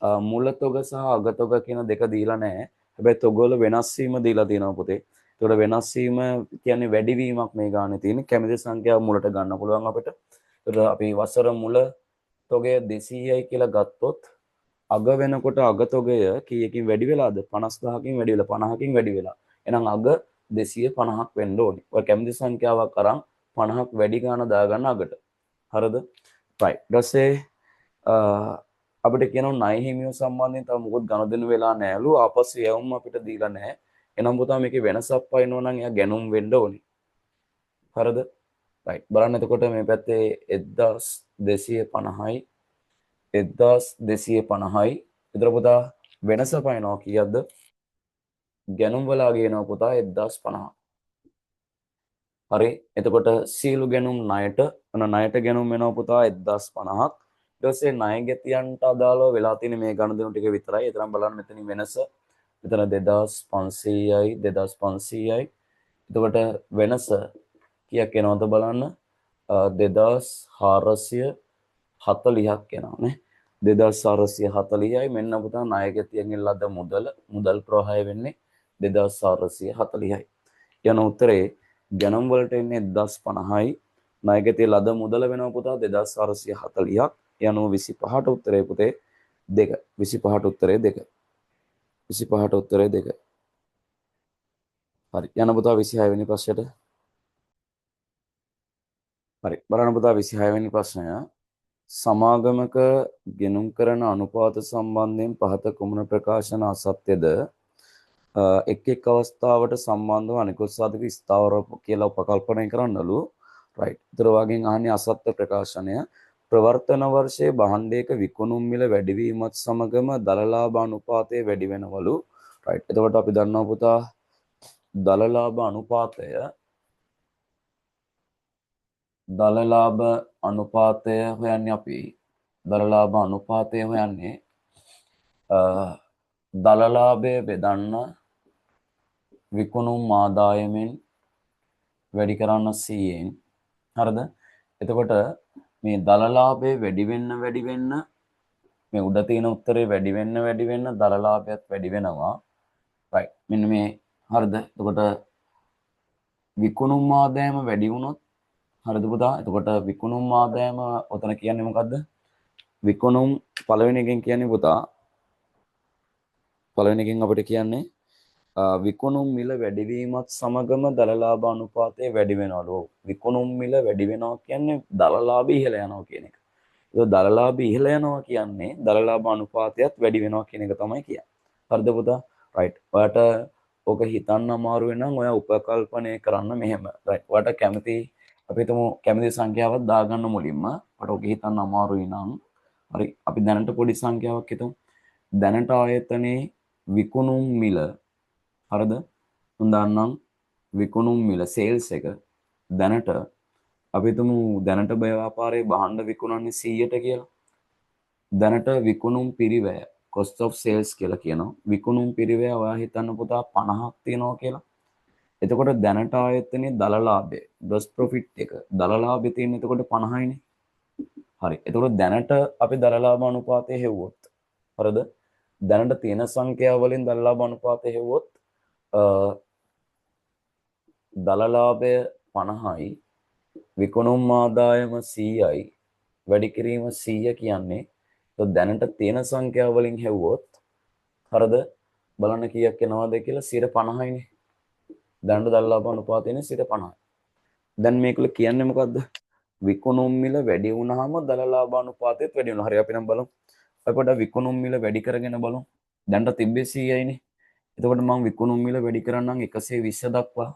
මුලතොග සහ අගතොග කියන දෙක දීලා නැහැ. හැබැයි තොගවල වෙනස් වීම දීලා තියෙනවා පුතේ. ඒතකොට වෙනස් වීම කියන්නේ වැඩිවීමක් මේ ගානේ තියෙන. කැමති සංඛ්‍යාව මුලට ගන්න පුළුවන් අපිට. ඒතකොට අපි වසර මුල තොගය 200යි කියලා ගත්තොත් අග වෙනකොට අග තොගය කීයකින් වැඩි වෙලාද? 50000කින් වැඩි වෙලා 50කින් වැඩි වෙලා. එහෙනම් අග 250ක් වෙන්න ඕනේ. ඔය කැමති සංඛ්‍යාවක් අරන් 50ක් වැඩි ගාන දාගන්න අගට. හරිද? right. ඊට පස්සේ අපිට කියනවා ණය හිමියෝ සම්බන්ධයෙන් තව මොකොත් ගනුදෙනු වෙලා නැහැලු. ආපස්සු යවුම් අපිට දීලා නැහැ. එනම් පුතා මේකේ වෙනසක් පයින්නවා නම් එයා ගැනුම් වෙන්න ඕනේ. හරිද? right. බලන්න එතකොට මේ පැත්තේ 1250යි 1250යි. ඒතර පුතා වෙනස පයින්නවා කීයක්ද? ගැනුම් වලා ගේනවා පුතා 1050. හරි. එතකොට සීළු ගැනුම් ණයට ණයට ගැනුම් වෙනවා පුතා 1050ක්. ඊට පස්සේ ණය ගෙතියන්ට අදාළව වෙලා තියෙන මේ ගනුදෙනු ටික විතරයි. ඒතරම් බලන්න මෙතනින් වෙනස. මෙතන 2500යි 2500යි. එතකොට වෙනස කීයක් එනවද බලන්න? 2440ක් එනවා නේ. 2440යි. මෙන්න පුතා ණය ගෙතියන්ගෙන් ලද මුදල් ප්‍රවාහය වෙන්නේ 2440යි. යන උත්තරේ ගැනුම් වලට එන්නේ 1050යි. ණය ගෙතිය ලද මුදල වෙනවා පුතා 2440ක්. යනුව 25ට උත්තරේ පුතේ 2. 25ට උත්තරේ 2. 25ට උත්තරේ 2. හරි. යන පුතා 26 වෙනි ප්‍රශ්නෙට. හරි. බලන්න පුතා 26 වෙනි ප්‍රශ්නය. සමාගමක ගෙනුම් කරන අනුපාත සම්බන්ධයෙන් පහත කුමන ප්‍රකාශන අසත්‍යද? එක් එක් අවස්ථාවට සම්බන්ධව අනිකුත් සාධක ස්ථාවර කියලා උපකල්පනය කරන්නලු. right. ඊතර වගේ අහන්නේ අසත්‍ය ප්‍රකාශනය. ප්‍රවර්තන වර්ෂයේ භාණ්ඩයක විකුණුම් මිල වැඩිවීමත් සමගම දලලාභ අනුපාතය වැඩි වෙනවලු. right. එතකොට අපි දන්නවා පුතා දලලාභ අනුපාතය හොයන්නේ අපි දලලාභ අනුපාතය හොයන්නේ දලලාභය බෙදන්න විකුණුම් ආදායමෙන් වැඩි කරන්න 100ෙන්. හරිද? එතකොට මේ දලලාභය වැඩි වෙන්න මේ උඩ තියෙන උත්තරේ වැඩි වෙන්න දලලාභයත් වැඩි වෙනවා. right. මෙන්න මේ හරිද? එතකොට විකුණුම් ආදායම වැඩි වුණොත් හරිද පුතා? එතකොට විකුණුම් ආදායම ඔතන කියන්නේ මොකද්ද? විකුණුම් පළවෙනි එකෙන් කියන්නේ පුතා පළවෙනි එකෙන් අපිට කියන්නේ විකුණුම් මිල වැඩිවීමත් සමගම දලලාභ අනුපාතය වැඩි වෙනවලු. විකුණුම් මිල වැඩි වෙනවා කියන්නේ දලලාභ ඉහළ යනවා කියන එක. ඒක දලලාභ ඉහළ යනවා කියන්නේ දලලාභ අනුපාතයත් වැඩි වෙනවා කියන එක තමයි කියන්නේ. හරිද පුතා? right. ඔයාට ඕක හිතන්න අමාරු වෙනම් ඔයා උපකල්පනය කරන්න මෙහෙම. right. ඔයාට කැමති අපි හිතමු කැමති සංඛ්‍යාවක් දාගන්න මුලින්ම. ඔයාට ඕක හිතන්න අමාරුයි නම් හරි අපි දැනට පොඩි සංඛ්‍යාවක් හිතමු. දැනට ආයතනයේ විකුණුම් මිල හරිද? උදාහරණම් විකුණුම් මිල සේල්ස් එක දැනට අපි හිතමු දැනට ව්‍යාපාරයේ භාණ්ඩ විකුණන්නේ 100ට කියලා. දැනට විකුණුම් පිරිවැය cost of sales කියලා කියනවා. විකුණුම් පිරිවැය ඔයා හිතන්න පුතා 50ක් තියෙනවා කියලා. එතකොට දැනට ආයතනයේ දලලාභය gross profit එක දලලාභය තියෙන එතකොට 50යිනේ. හරි. එතකොට දැනට අපි දලලාභ අනුපාතය හෙව්වොත් හරිද? දැනට තියෙන සංඛ්‍යාව වලින් දලලාභ අනුපාතය හෙව්වොත් දලලාභය 50යි විකුණුම් ආදායම 100යි වැඩි කිරීම 100 කියන්නේ දැනට තියෙන සංඛ්‍යාව වලින් හෙව්වොත් හරිද? බලන්න කීයක් එනවද කියලා 50යිනේ. දැනට දලලාභ අනුපාතයනේ 50යි. දැන් මේකල කියන්නේ මොකද්ද? විකුණුම් මිල වැඩි වුණාම දලලාභ අනුපාතයත් වැඩි වෙනවා. හරි අපි නම් බලමු. අපි පොඩ්ඩක් විකුණුම් මිල වැඩි කරගෙන බලමු. දැනට තිබ්බේ 100යිනේ. එතකොට මම විකුණුම් මිල වැඩි කරන්නම් 120 දක්වා.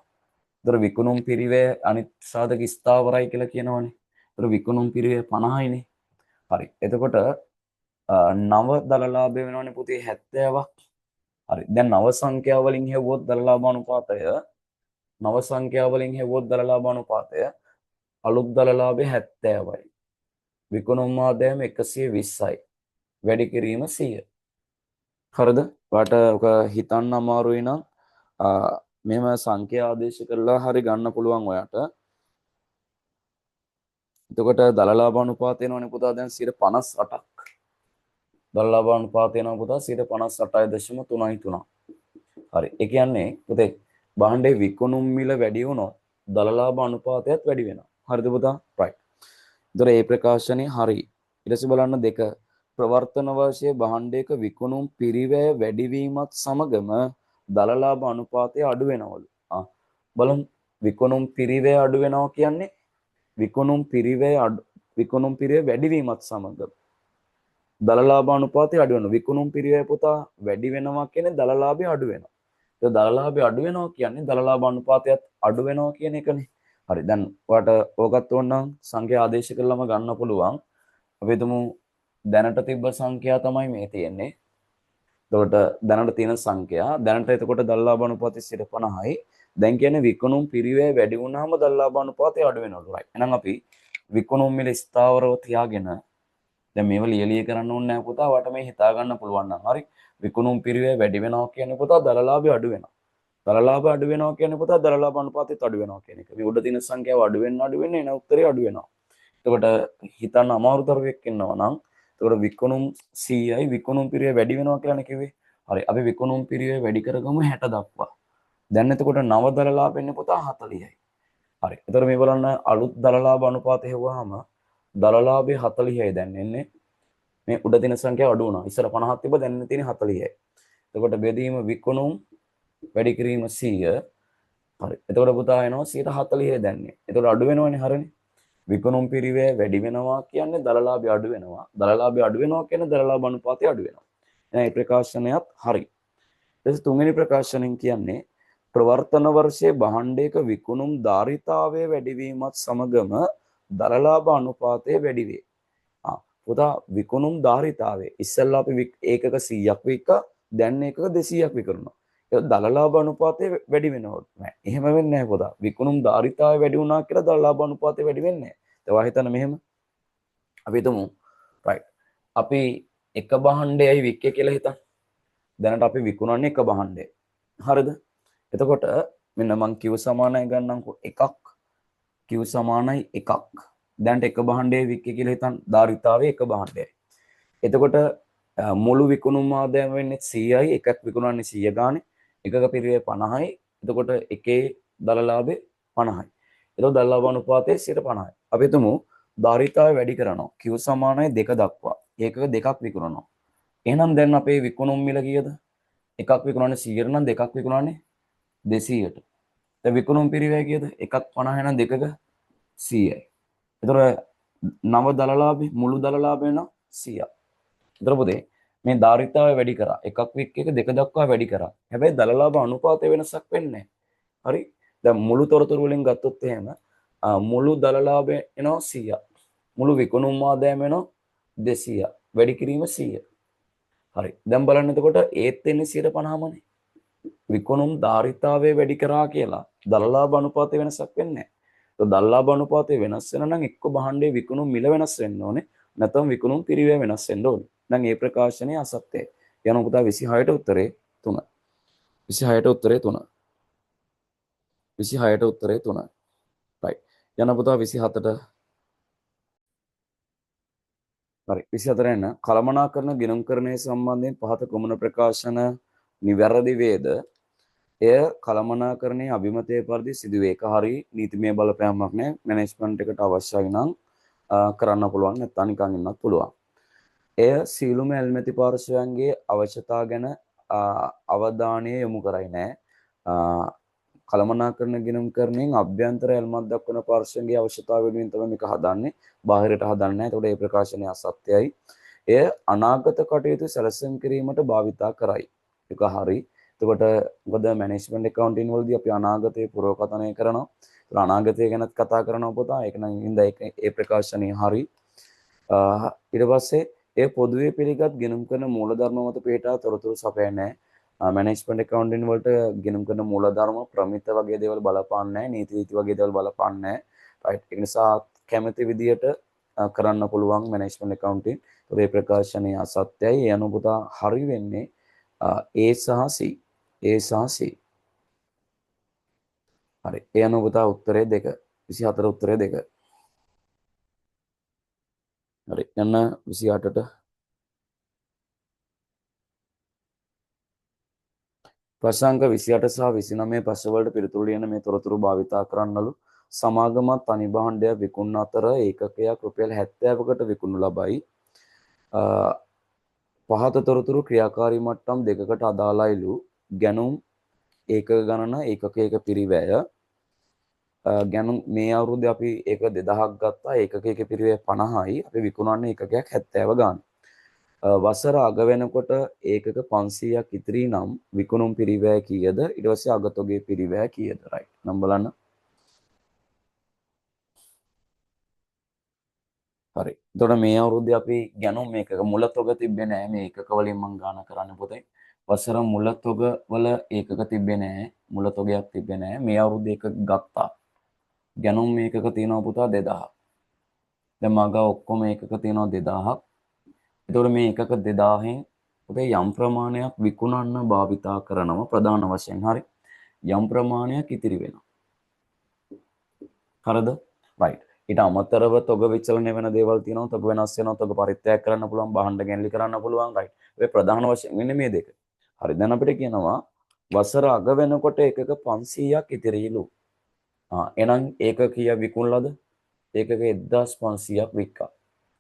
ඒතර විකුණුම් පිරිවැය අනිත් සාධක ස්ථාවරයි කියලා කියනවනේ. ඒතර විකුණුම් පිරිවැය 50යිනේ. හරි. එතකොට නව දලලාභය වෙනවනේ පුතේ 70ක්. හරි. දැන් නව සංඛ්‍යා වලින් හෙව්වොත් දලලාභ අනුපාතය නව සංඛ්‍යා වලින් හෙව්වොත් දලලාභ අනුපාතය අලුත් දලලාභය 70යි. විකුණුම් ආදායම 120යි. වැඩි කිරීම 100. හරිද? ඔයාට ඔක හිතන්න අමාරුයි නම් මෙහෙම සංඛ්‍යා ආදේශ කරලා හරි ගන්න පුළුවන් ඔයාට. එතකොට දලලාභ අනුපාතය එනවනේ පුතා දැන් 58ක්. දලලාභ අනුපාතය එනවා පුතා 58.33. හරි. ඒ කියන්නේ පුතේ භාණ්ඩේ විකුණුම් මිල වැඩි වුණොත් දලලාභ අනුපාතයත් වැඩි වෙනවා. හරිද පුතා? right. ඒතර මේ ප්‍රකාශනේ හරි. ඊට පස්සේ බලන්න දෙක ප්‍රවර්තන වර්ෂයේ භාණ්ඩයක විකුණුම් පිරිවැය වැඩිවීමත් සමගම දලලාභ අනුපාතය අඩු වෙනවලු. බලමු විකුණුම් පිරිවැය අඩු වෙනවා කියන්නේ විකුණුම් පිරිවැය වැඩිවීමත් සමග දලලාභ අනුපාතය අඩු වෙනවා. විකුණුම් පිරිවැය පුතා වැඩි වෙනවා කියන්නේ දලලාභය අඩු වෙනවා. ඒක දලලාභය අඩු වෙනවා කියන්නේ දලලාභ අනුපාතයත් අඩු වෙනවා කියන එකනේ. හරි. දැන් ඔයාලට ඕකත් ඕනනම් සංඛ්‍යා ආදේශ කරලම ගන්න පුළුවන්. අපි හිතමු දැනට තිබ්බ සංඛ්‍යා තමයි මේ තියෙන්නේ. එතකොට දැනට තියෙන සංඛ්‍යා දැනට එතකොට දලලාභ අනුපාතය 50යි. දැන් කියන්නේ විකුණුම් පිරිවැය වැඩි වුණාම දලලාභ අනුපාතය අඩු වෙනවලු. right. එහෙනම් අපි විකුණුම් මිල ස්ථාවරව තියාගෙන දැන් මේව ලියලිය කරන්න ඕනේ නැහැ පුතා. වට මේ හිතා ගන්න පුළුවන් නම් හරි. විකුණුම් පිරිවැය වැඩි වෙනවා කියන්නේ පුතා දලලාභය අඩු වෙනවා. දලලාභය අඩු වෙනවා කියන්නේ පුතා දලලාභ අනුපාතයත් අඩු වෙනවා කියන එක. මේ උඩ තියෙන සංඛ්‍යාව අඩු වෙන්න එන උත්තරේ අඩු වෙනවා. එතකොට හිතන්න අමාරු තරයක් ඉන්නවා නම් එතකොට විකුණුම් 100යි විකුණුම් පිරිවැය වැඩි වෙනවා කියලානේ කිව්වේ. හරි. අපි විකුණුම් පිරිවැය වැඩි කරගමු 60 දක්වා. දැන් එතකොට නව දලලාභ වෙන්නේ පුතා 40යි. හරි. එතකොට මේ බලන්න අලුත් දලලාභ අනුපාතය හෙව්වහම දලලාභය 40යි දැන් එන්නේ. මේ උඩ තියෙන සංඛ්‍යාව අඩු වුණා. ඉස්සර 50ක් තිබ්බ දැන් තියෙන්නේ 40යි. එතකොට බෙදීම විකුණුම් වැඩි කිරීම 100. හරි. එතකොට පුතා එනවා 140යි දැන්නේ. එතකොට අඩු වෙනවනේ හරිනේ. විකුණුම් පිරිවැය වැඩි වෙනවා කියන්නේ දලලාභය අඩු වෙනවා. දලලාභය අඩු වෙනවා කියන්නේ දලලාභ අනුපාතය අඩු වෙනවා. එහෙනම් මේ ප්‍රකාශනයත් හරි. ඊට තුන්වෙනි ප්‍රකාශනයෙන් කියන්නේ ප්‍රවර්තන වර්ෂයේ භාණ්ඩයක විකුණුම් ධාරිතාවය වැඩිවීමත් සමගම දලලාභ අනුපාතය වැඩි වේ. පුතා විකුණුම් ධාරිතාවය ඉස්සෙල්ලා අපි ඒකක 100ක් වික්කා දැන් ඒකක 200ක් විකුණනවා. ඒක දලලාභ අනුපාතය වැඩි වෙනවද නෑ. එහෙම වෙන්නේ නැහැ පුතා. විකුණුම් ධාරිතාවය වැඩි වුණා කියලා දලලාභ අනුපාතය වැඩි වෙන්නේ නැහැ. ඒවා හිතන්න මෙහෙම. අපි හිතමු right. අපි එක භාණ්ඩයයි වික්කේ කියලා හිතන්න. දැනට අපි විකුණන්නේ එක භාණ්ඩය. හරිද? එතකොට මෙන්න මං Q සමානයි ගන්නම්කො එකක් Q සමානයි එකක්. දැන්ට එක භාණ්ඩයේ වික්කේ කියලා හිතන්න ධාරිතාවය එක භාණ්ඩයයි. එතකොට මුළු විකුණුම් ආදායම වෙන්නේ 100යි එකක් විකුණන්නේ 100 ගානේ. එකක පිරිවැය 50යි. එතකොට එකේ දලලාභය 50යි. එතකොට දලලාභ අනුපාතය 50යි. අපි හිතමු ධාරිතාවය වැඩි කරනවා. Q සමානයි 2 දක්වා. ඒකක දෙකක් විකුණනවා. එහෙනම් දැන් අපේ විකුණුම් මිල කීයද? එකක් විකුණන්නේ 100ට නම් දෙකක් විකුණන්නේ 200ට. දැන් විකුණුම් පිරිවැය කීයද? එකක් 50 නම් දෙකක 100යි. එතකොට නව දලලාභේ මුළු දලලාභය නම් 100ක්. එතකොට පුතේ මේ ධාරිතාවය වැඩි කරා. එකක් වික් එක දෙක දක්වා වැඩි කරා. හැබැයි දලලාභ අනුපාතය වෙනසක් වෙන්නේ නැහැ. හරි? දැන් මුළු තොරතුරු වලින් ගත්තොත් එහෙම මුළු දලලාභය එනවා 100ක්. මුළු විකුණුම් ආදායම එනවා 200ක්. වැඩි කිරීම 100. හරි. දැන් බලන්න එතකොට ඒත් එන්නේ 150මනේ. විකුණුම් ධාරිතාවය වැඩි කරා කියලා දලලාභ අනුපාතය වෙනසක් වෙන්නේ නැහැ. දලලාභ අනුපාතය වෙනස් වෙන නම් එක්ක භාණ්ඩයේ විකුණුම් මිල වෙනස් වෙන්න ඕනේ. නැත්නම් විකුණුම් පිරිවැය වෙනස් වෙන්න ඕනේ. නම් මේ ප්‍රකාශනය අසත්‍යයි. යන පුතා 26ට උත්තරේ 3. 26ට උත්තරේ 3. 26ට උත්තරේ 3. right. යන පුතා 27ට හරි 24 යන කළමනාකරන ගිණුම්කරණය සම්බන්ධයෙන් පහත කුමන ප්‍රකාශන නිවැරදි වේද? එය කළමනාකරණයේ අභිමතයේ පරිදි සිදුවේ. ඒක හරි නීතිමය බලපෑමක් නෑ. මැනේජ්මන්ට් එකට අවශ්‍යයි නම් කරන්න පුළුවන් නැත්නම් නිකන් ඉන්නත් පුළුවන්. එය සීලුම ඇල්මැති පාර්ශවයන්ගේ අවශ්‍යතා ගැන අවධානය යොමු කරයි නෑ. කළමනාකරන ගිණුම්කරණයෙන් අභ්‍යන්තර ඇල්මක් දක්වන පාර්ශවයන්ගේ අවශ්‍යතාව වෙනුවෙන් තමයි මේක හදන්නේ. බාහිරට හදන්නේ නැහැ. ඒතකොට මේ ප්‍රකාශනය අසත්‍යයි. එය අනාගත කටයුතු සැලසුම් කිරීමට භාවිතා කරයි. ඒක හරි. එතකොට මොකද මැනේජ්මන්ට් ඇකවුන්ටින් වලදී අපි අනාගතයේ පුරවකථනය කරනවා. ඒක අනාගතය ගැනත් කතා කරනවා පුතා. ඒක නම් ඉඳලා ඒ ප්‍රකාශනය හරි. ඊට පස්සේ ඒ පොදුවේ පිළිගත් ගෙනුම් කරන මූලධර්ම මත පිටා තොරතුරු සපයන්නේ නැහැ. මැනේජ්මන්ට් ඇකවුන්ටින් වලට ගෙනුම් කරන මූලධර්ම ප්‍රමිත වගේ දේවල් බලපාන්නේ නැහැ. නීති රීති වගේ දේවල් බලපාන්නේ නැහැ. රයිට්. ඒ නිසා කැමති විදියට කරන්න පුළුවන් මැනේජ්මන්ට් ඇකවුන්ටින්. ඒ ප්‍රකාශනය අසත්‍යයි. ඒ අනුව පුතා හරි වෙන්නේ A සහ C. A සහ C. හරි. ඒ අනුව පුතා උත්තරේ 2. 24 උත්තරේ 2. හරි. යන්න 28ට ප්‍රශ්නාංක 28 සහ 29 ප්‍රශ්න වලට පිළිතුරු ලියන මේ තොරතුරු භාවිතා කරන්නලු. සමාගමත් තනි භාණ්ඩයක් විකුණන අතර ඒකකයක් රුපියල් 70කට විකුණු ලබයි. පහත තොරතුරු ක්‍රියාකාරී මට්ටම් දෙකකට අදාළයිලු. ගැනුම් ඒකක ගණන ඒකකයක පිරිවැය. ගැනුම් මේ අවුරුද්දේ අපි ඒක 2000ක් ගත්තා. ඒකකයක පිරිවැය 50යි. අපි විකුණන්නේ ඒකකයක් 70 ගන්න. වසර අග වෙනකොට ඒකක 500ක් ඉතිරි නම් විකුණුම් පිරිවැය කීයද? ඊට පස්සේ අගතොගේ පිරිවැය කීයද? රයිට්. නම් බලන්න. හරි. එතකොට මේ අවුරුද්දේ අපි ගැනුම් මේකක මුලතොග තිබ්බේ නෑ. මේ ඒකක වලින් මම ගාන කරන්න පොතේ. වසර මුලතොග වල ඒකක තිබ්බේ නෑ. මුලතොගයක් තිබ්බේ නෑ. මේ අවුරුද්දේ එකක ගත්තා. ගැනුම් මේකක තියෙනවා පුතා 2000ක්. දැන් මග ඔක්කොම ඒකක තියෙනවා 2000ක්. එතකොට මේ එකක 2000න් ඔබේ යම් ප්‍රමාණයක් විකුණන්න භාවිතා කරනවා ප්‍රධාන වශයෙන්. හරි. යම් ප්‍රමාණයක් ඉතිරි වෙනවා. හරිද? රයිට්. ඊට අමතරව තොග විචලනය වෙන දේවල් තියෙනවා. තොග වෙනස් වෙනවා. තොග පරිත්‍යාග කරන්න පුළුවන්. භාණ්ඩ ගැන්ලි කරන්න පුළුවන්. රයිට්. ඔය ප්‍රධාන වශයෙන් වෙන්නේ මේ දෙක. හරි. දැන් අපිට කියනවා වසර අග වෙනකොට එකක 500ක් ඉතිරිලු. එහෙනම් ඒක කීයක් විකුණලාද? ඒකක 1500ක් වික්කා.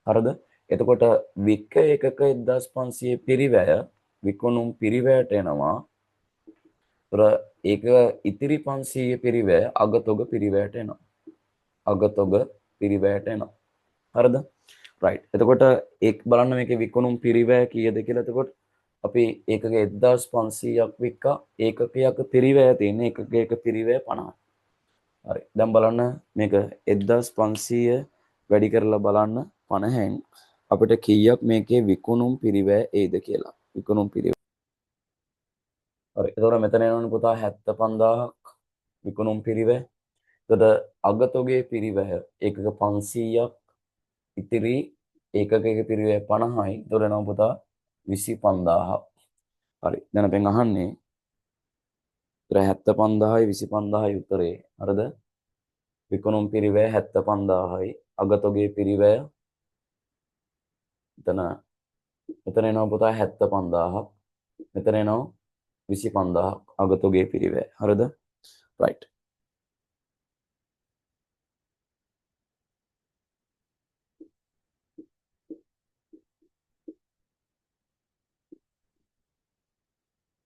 හරිද? එතකොට වික්ක එකක 1500 පිරිවැය විකුණුම් පිරිවැයට එනවා. ඒතර ඒක ඉතිරි 500 පිරිවැය අගතොග පිරිවැයට එනවා. අගතොග පිරිවැයට එනවා. හරිද? රයිට්. එතකොට ඒක බලන්න මේකේ විකුණුම් පිරිවැය කීයද කියලා. එතකොට අපි ඒකක 1500ක් වික්කා. ඒකකයක පිරිවැය තියෙන ඒකකයක පිරිවැය 50යි. හරි. දැන් බලන්න මේක 1500 වැඩි කරලා බලන්න 50න් අපිට කීයක් මේකේ විකුණුම් පිරිවැය එයිද කියලා. විකුණුම් පිරිවැය. හරි. එතකොට මෙතන එනවනේ පුතා 75000ක් විකුණුම් පිරිවැය. එතකොට අගතොගේ පිරිවැය ඒකක 500ක් ඉතිරි ඒකකයක පිරිවැය 50යි. එතකොට එනවා පුතා 25000ක්. හරි. දැන් අපෙන් අහන්නේ 75000යි 25000යි උත්තරේ. හරිද? විකුණුම් පිරිවැය 75000යි අගතොගේ පිරිවැය මෙතන එනවා පුතා 75000ක්. මෙතන එනවා 25000ක් අගතොගේ පිරිවැය. හරිද? රයිට්.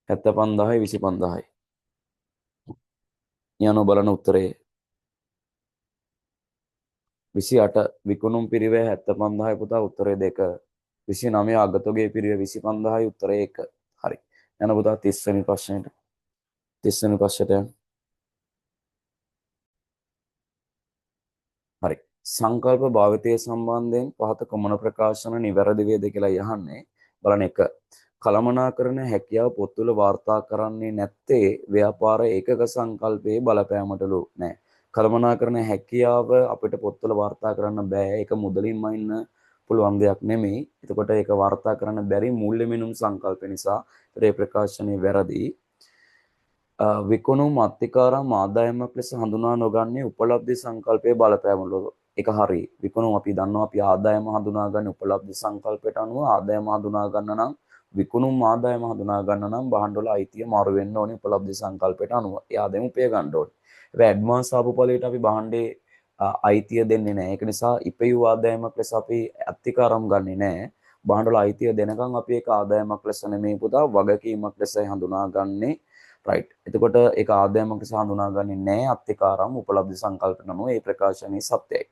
හැත්ත පන්දාහයි 25000යි. යනු බලන උත්තරේ 28 විකුණුම් පිරිවැය 75000යි පුතා උත්තරේ 2. 29 අගතොගේ පිරිවැය 25000යි උත්තරේ 1. හරි. යන පුතා 30 වෙනි ප්‍රශ්නෙට. 30 වෙනි ප්‍රශ්නයට යන්න. හරි. සංකල්ප භාවිතය සම්බන්ධයෙන් පහත කොමන ප්‍රකාශන නිවැරදි වේද කියලා යහන්නේ. බලන්න 1. කළමනාකරණ හැකියාව පොත්වල වාර්තා කරන්නේ නැත්තේ ව්‍යාපාර ඒකක සංකල්පයේ බලපෑමටලු නෑ. කළමනාකරණ හැකියාව අපිට පොත්වල වාර්තා කරන්න බෑ. ඒක මුදලින්ම ඉන්න පුළුවන් දෙයක් නෙමෙයි. එතකොට ඒක වාර්තා කරන්න බැරි මූල්‍ය මිනුම් සංකල්ප නිසා ඒ ප්‍රකාශනය වැරදි. විකුණුම් අත්තිකාරම් ආදායමක් ලෙස හඳුනා නොගන්නේ උපලබ්ධි සංකල්පයේ බලපෑමවල. ඒක හරි. විකුණුම් අපි දන්නවා අපි ආදායම හඳුනාගන්නේ උපලබ්ධි සංකල්පයට අනුව. ආදායම හඳුනා ගන්න නම් විකුණුම් ආදායම හඳුනා ගන්න නම් භාණ්ඩවල අයිතිය මාරු වෙන්න ඕනේ උපලබ්ධි සංකල්පයට අනුව. ඒ ආදායම උපය ගන්න ඕනේ. හැබැයි ඇඩ්වාන්ස් ආපු ඵලයට අපි භාණ්ඩේ අයිතිය දෙන්නේ නැහැ. ඒක නිසා ඉපයු ආදායමක් ලෙස අපි අත්තිකාරම් ගන්නෙ නැහැ. භාණ්ඩවල අයිතිය දෙනකන් අපි ඒක ආදායමක් ලෙස නෙමෙයි පුතා වගකීමක් ලෙසයි හඳුනාගන්නේ. රයිට්. එතකොට ඒක ආදායමක් ලෙස හඳුනාගන්නේ නැහැ අත්තිකාරම් උපලබ්ධි සංකල්පන අනුව. ඒ ප්‍රකාශනයේ සත්‍යයි.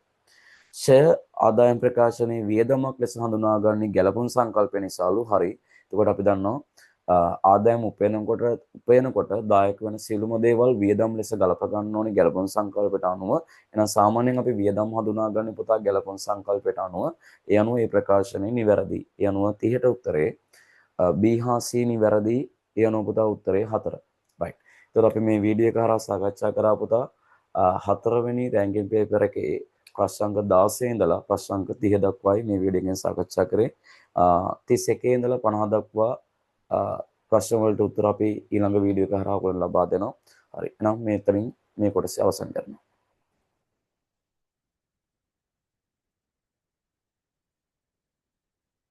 ෂය ආදායම් ප්‍රකාශනයේ වියදමක් ලෙස හඳුනාගන්නේ ගැළපුම් සංකල්ප නිසාලු. හරි. එතකොට අපි දන්නවා ආදායම උපයනකොට දායක වෙන සියලුම දේවල් වියදම් ලෙස ගලප ගන්න ඕනේ ගැළපුම් සංකල්පයට අනුව. එහෙනම් සාමාන්‍යයෙන් අපි වියදම් හඳුනාගන්නේ පුතා ගැළපුම් සංකල්පයට අනුව. ඒ අනුව මේ ප්‍රකාශනය නිවැරදි. ඒ අනුව 30ට උත්තරේ B හා C නිවැරදි. ඒ අනුව පුතා උත්තරේ 4. රයිට්. එතකොට අපි මේ වීඩියෝ එක හරහා සාකච්ඡා කරා පුතා 4 වෙනි රැංකින් පේපර් එකේ ප්‍රශ්න අංක 16 ඉඳලා ප්‍රශ්න අංක 30 දක්වායි මේ වීඩියෝ එකෙන් සාකච්ඡා කරේ. 31 ඉඳලා 50 දක්වා ප්‍රශ්න වලට උත්තර අපි ඊළඟ වීඩියෝ එක හරහා ඔයගොල්ලෝ ලබා දෙනවා. හරි. එහෙනම් මෙතනින් මේ කොටස අවසන් කරනවා.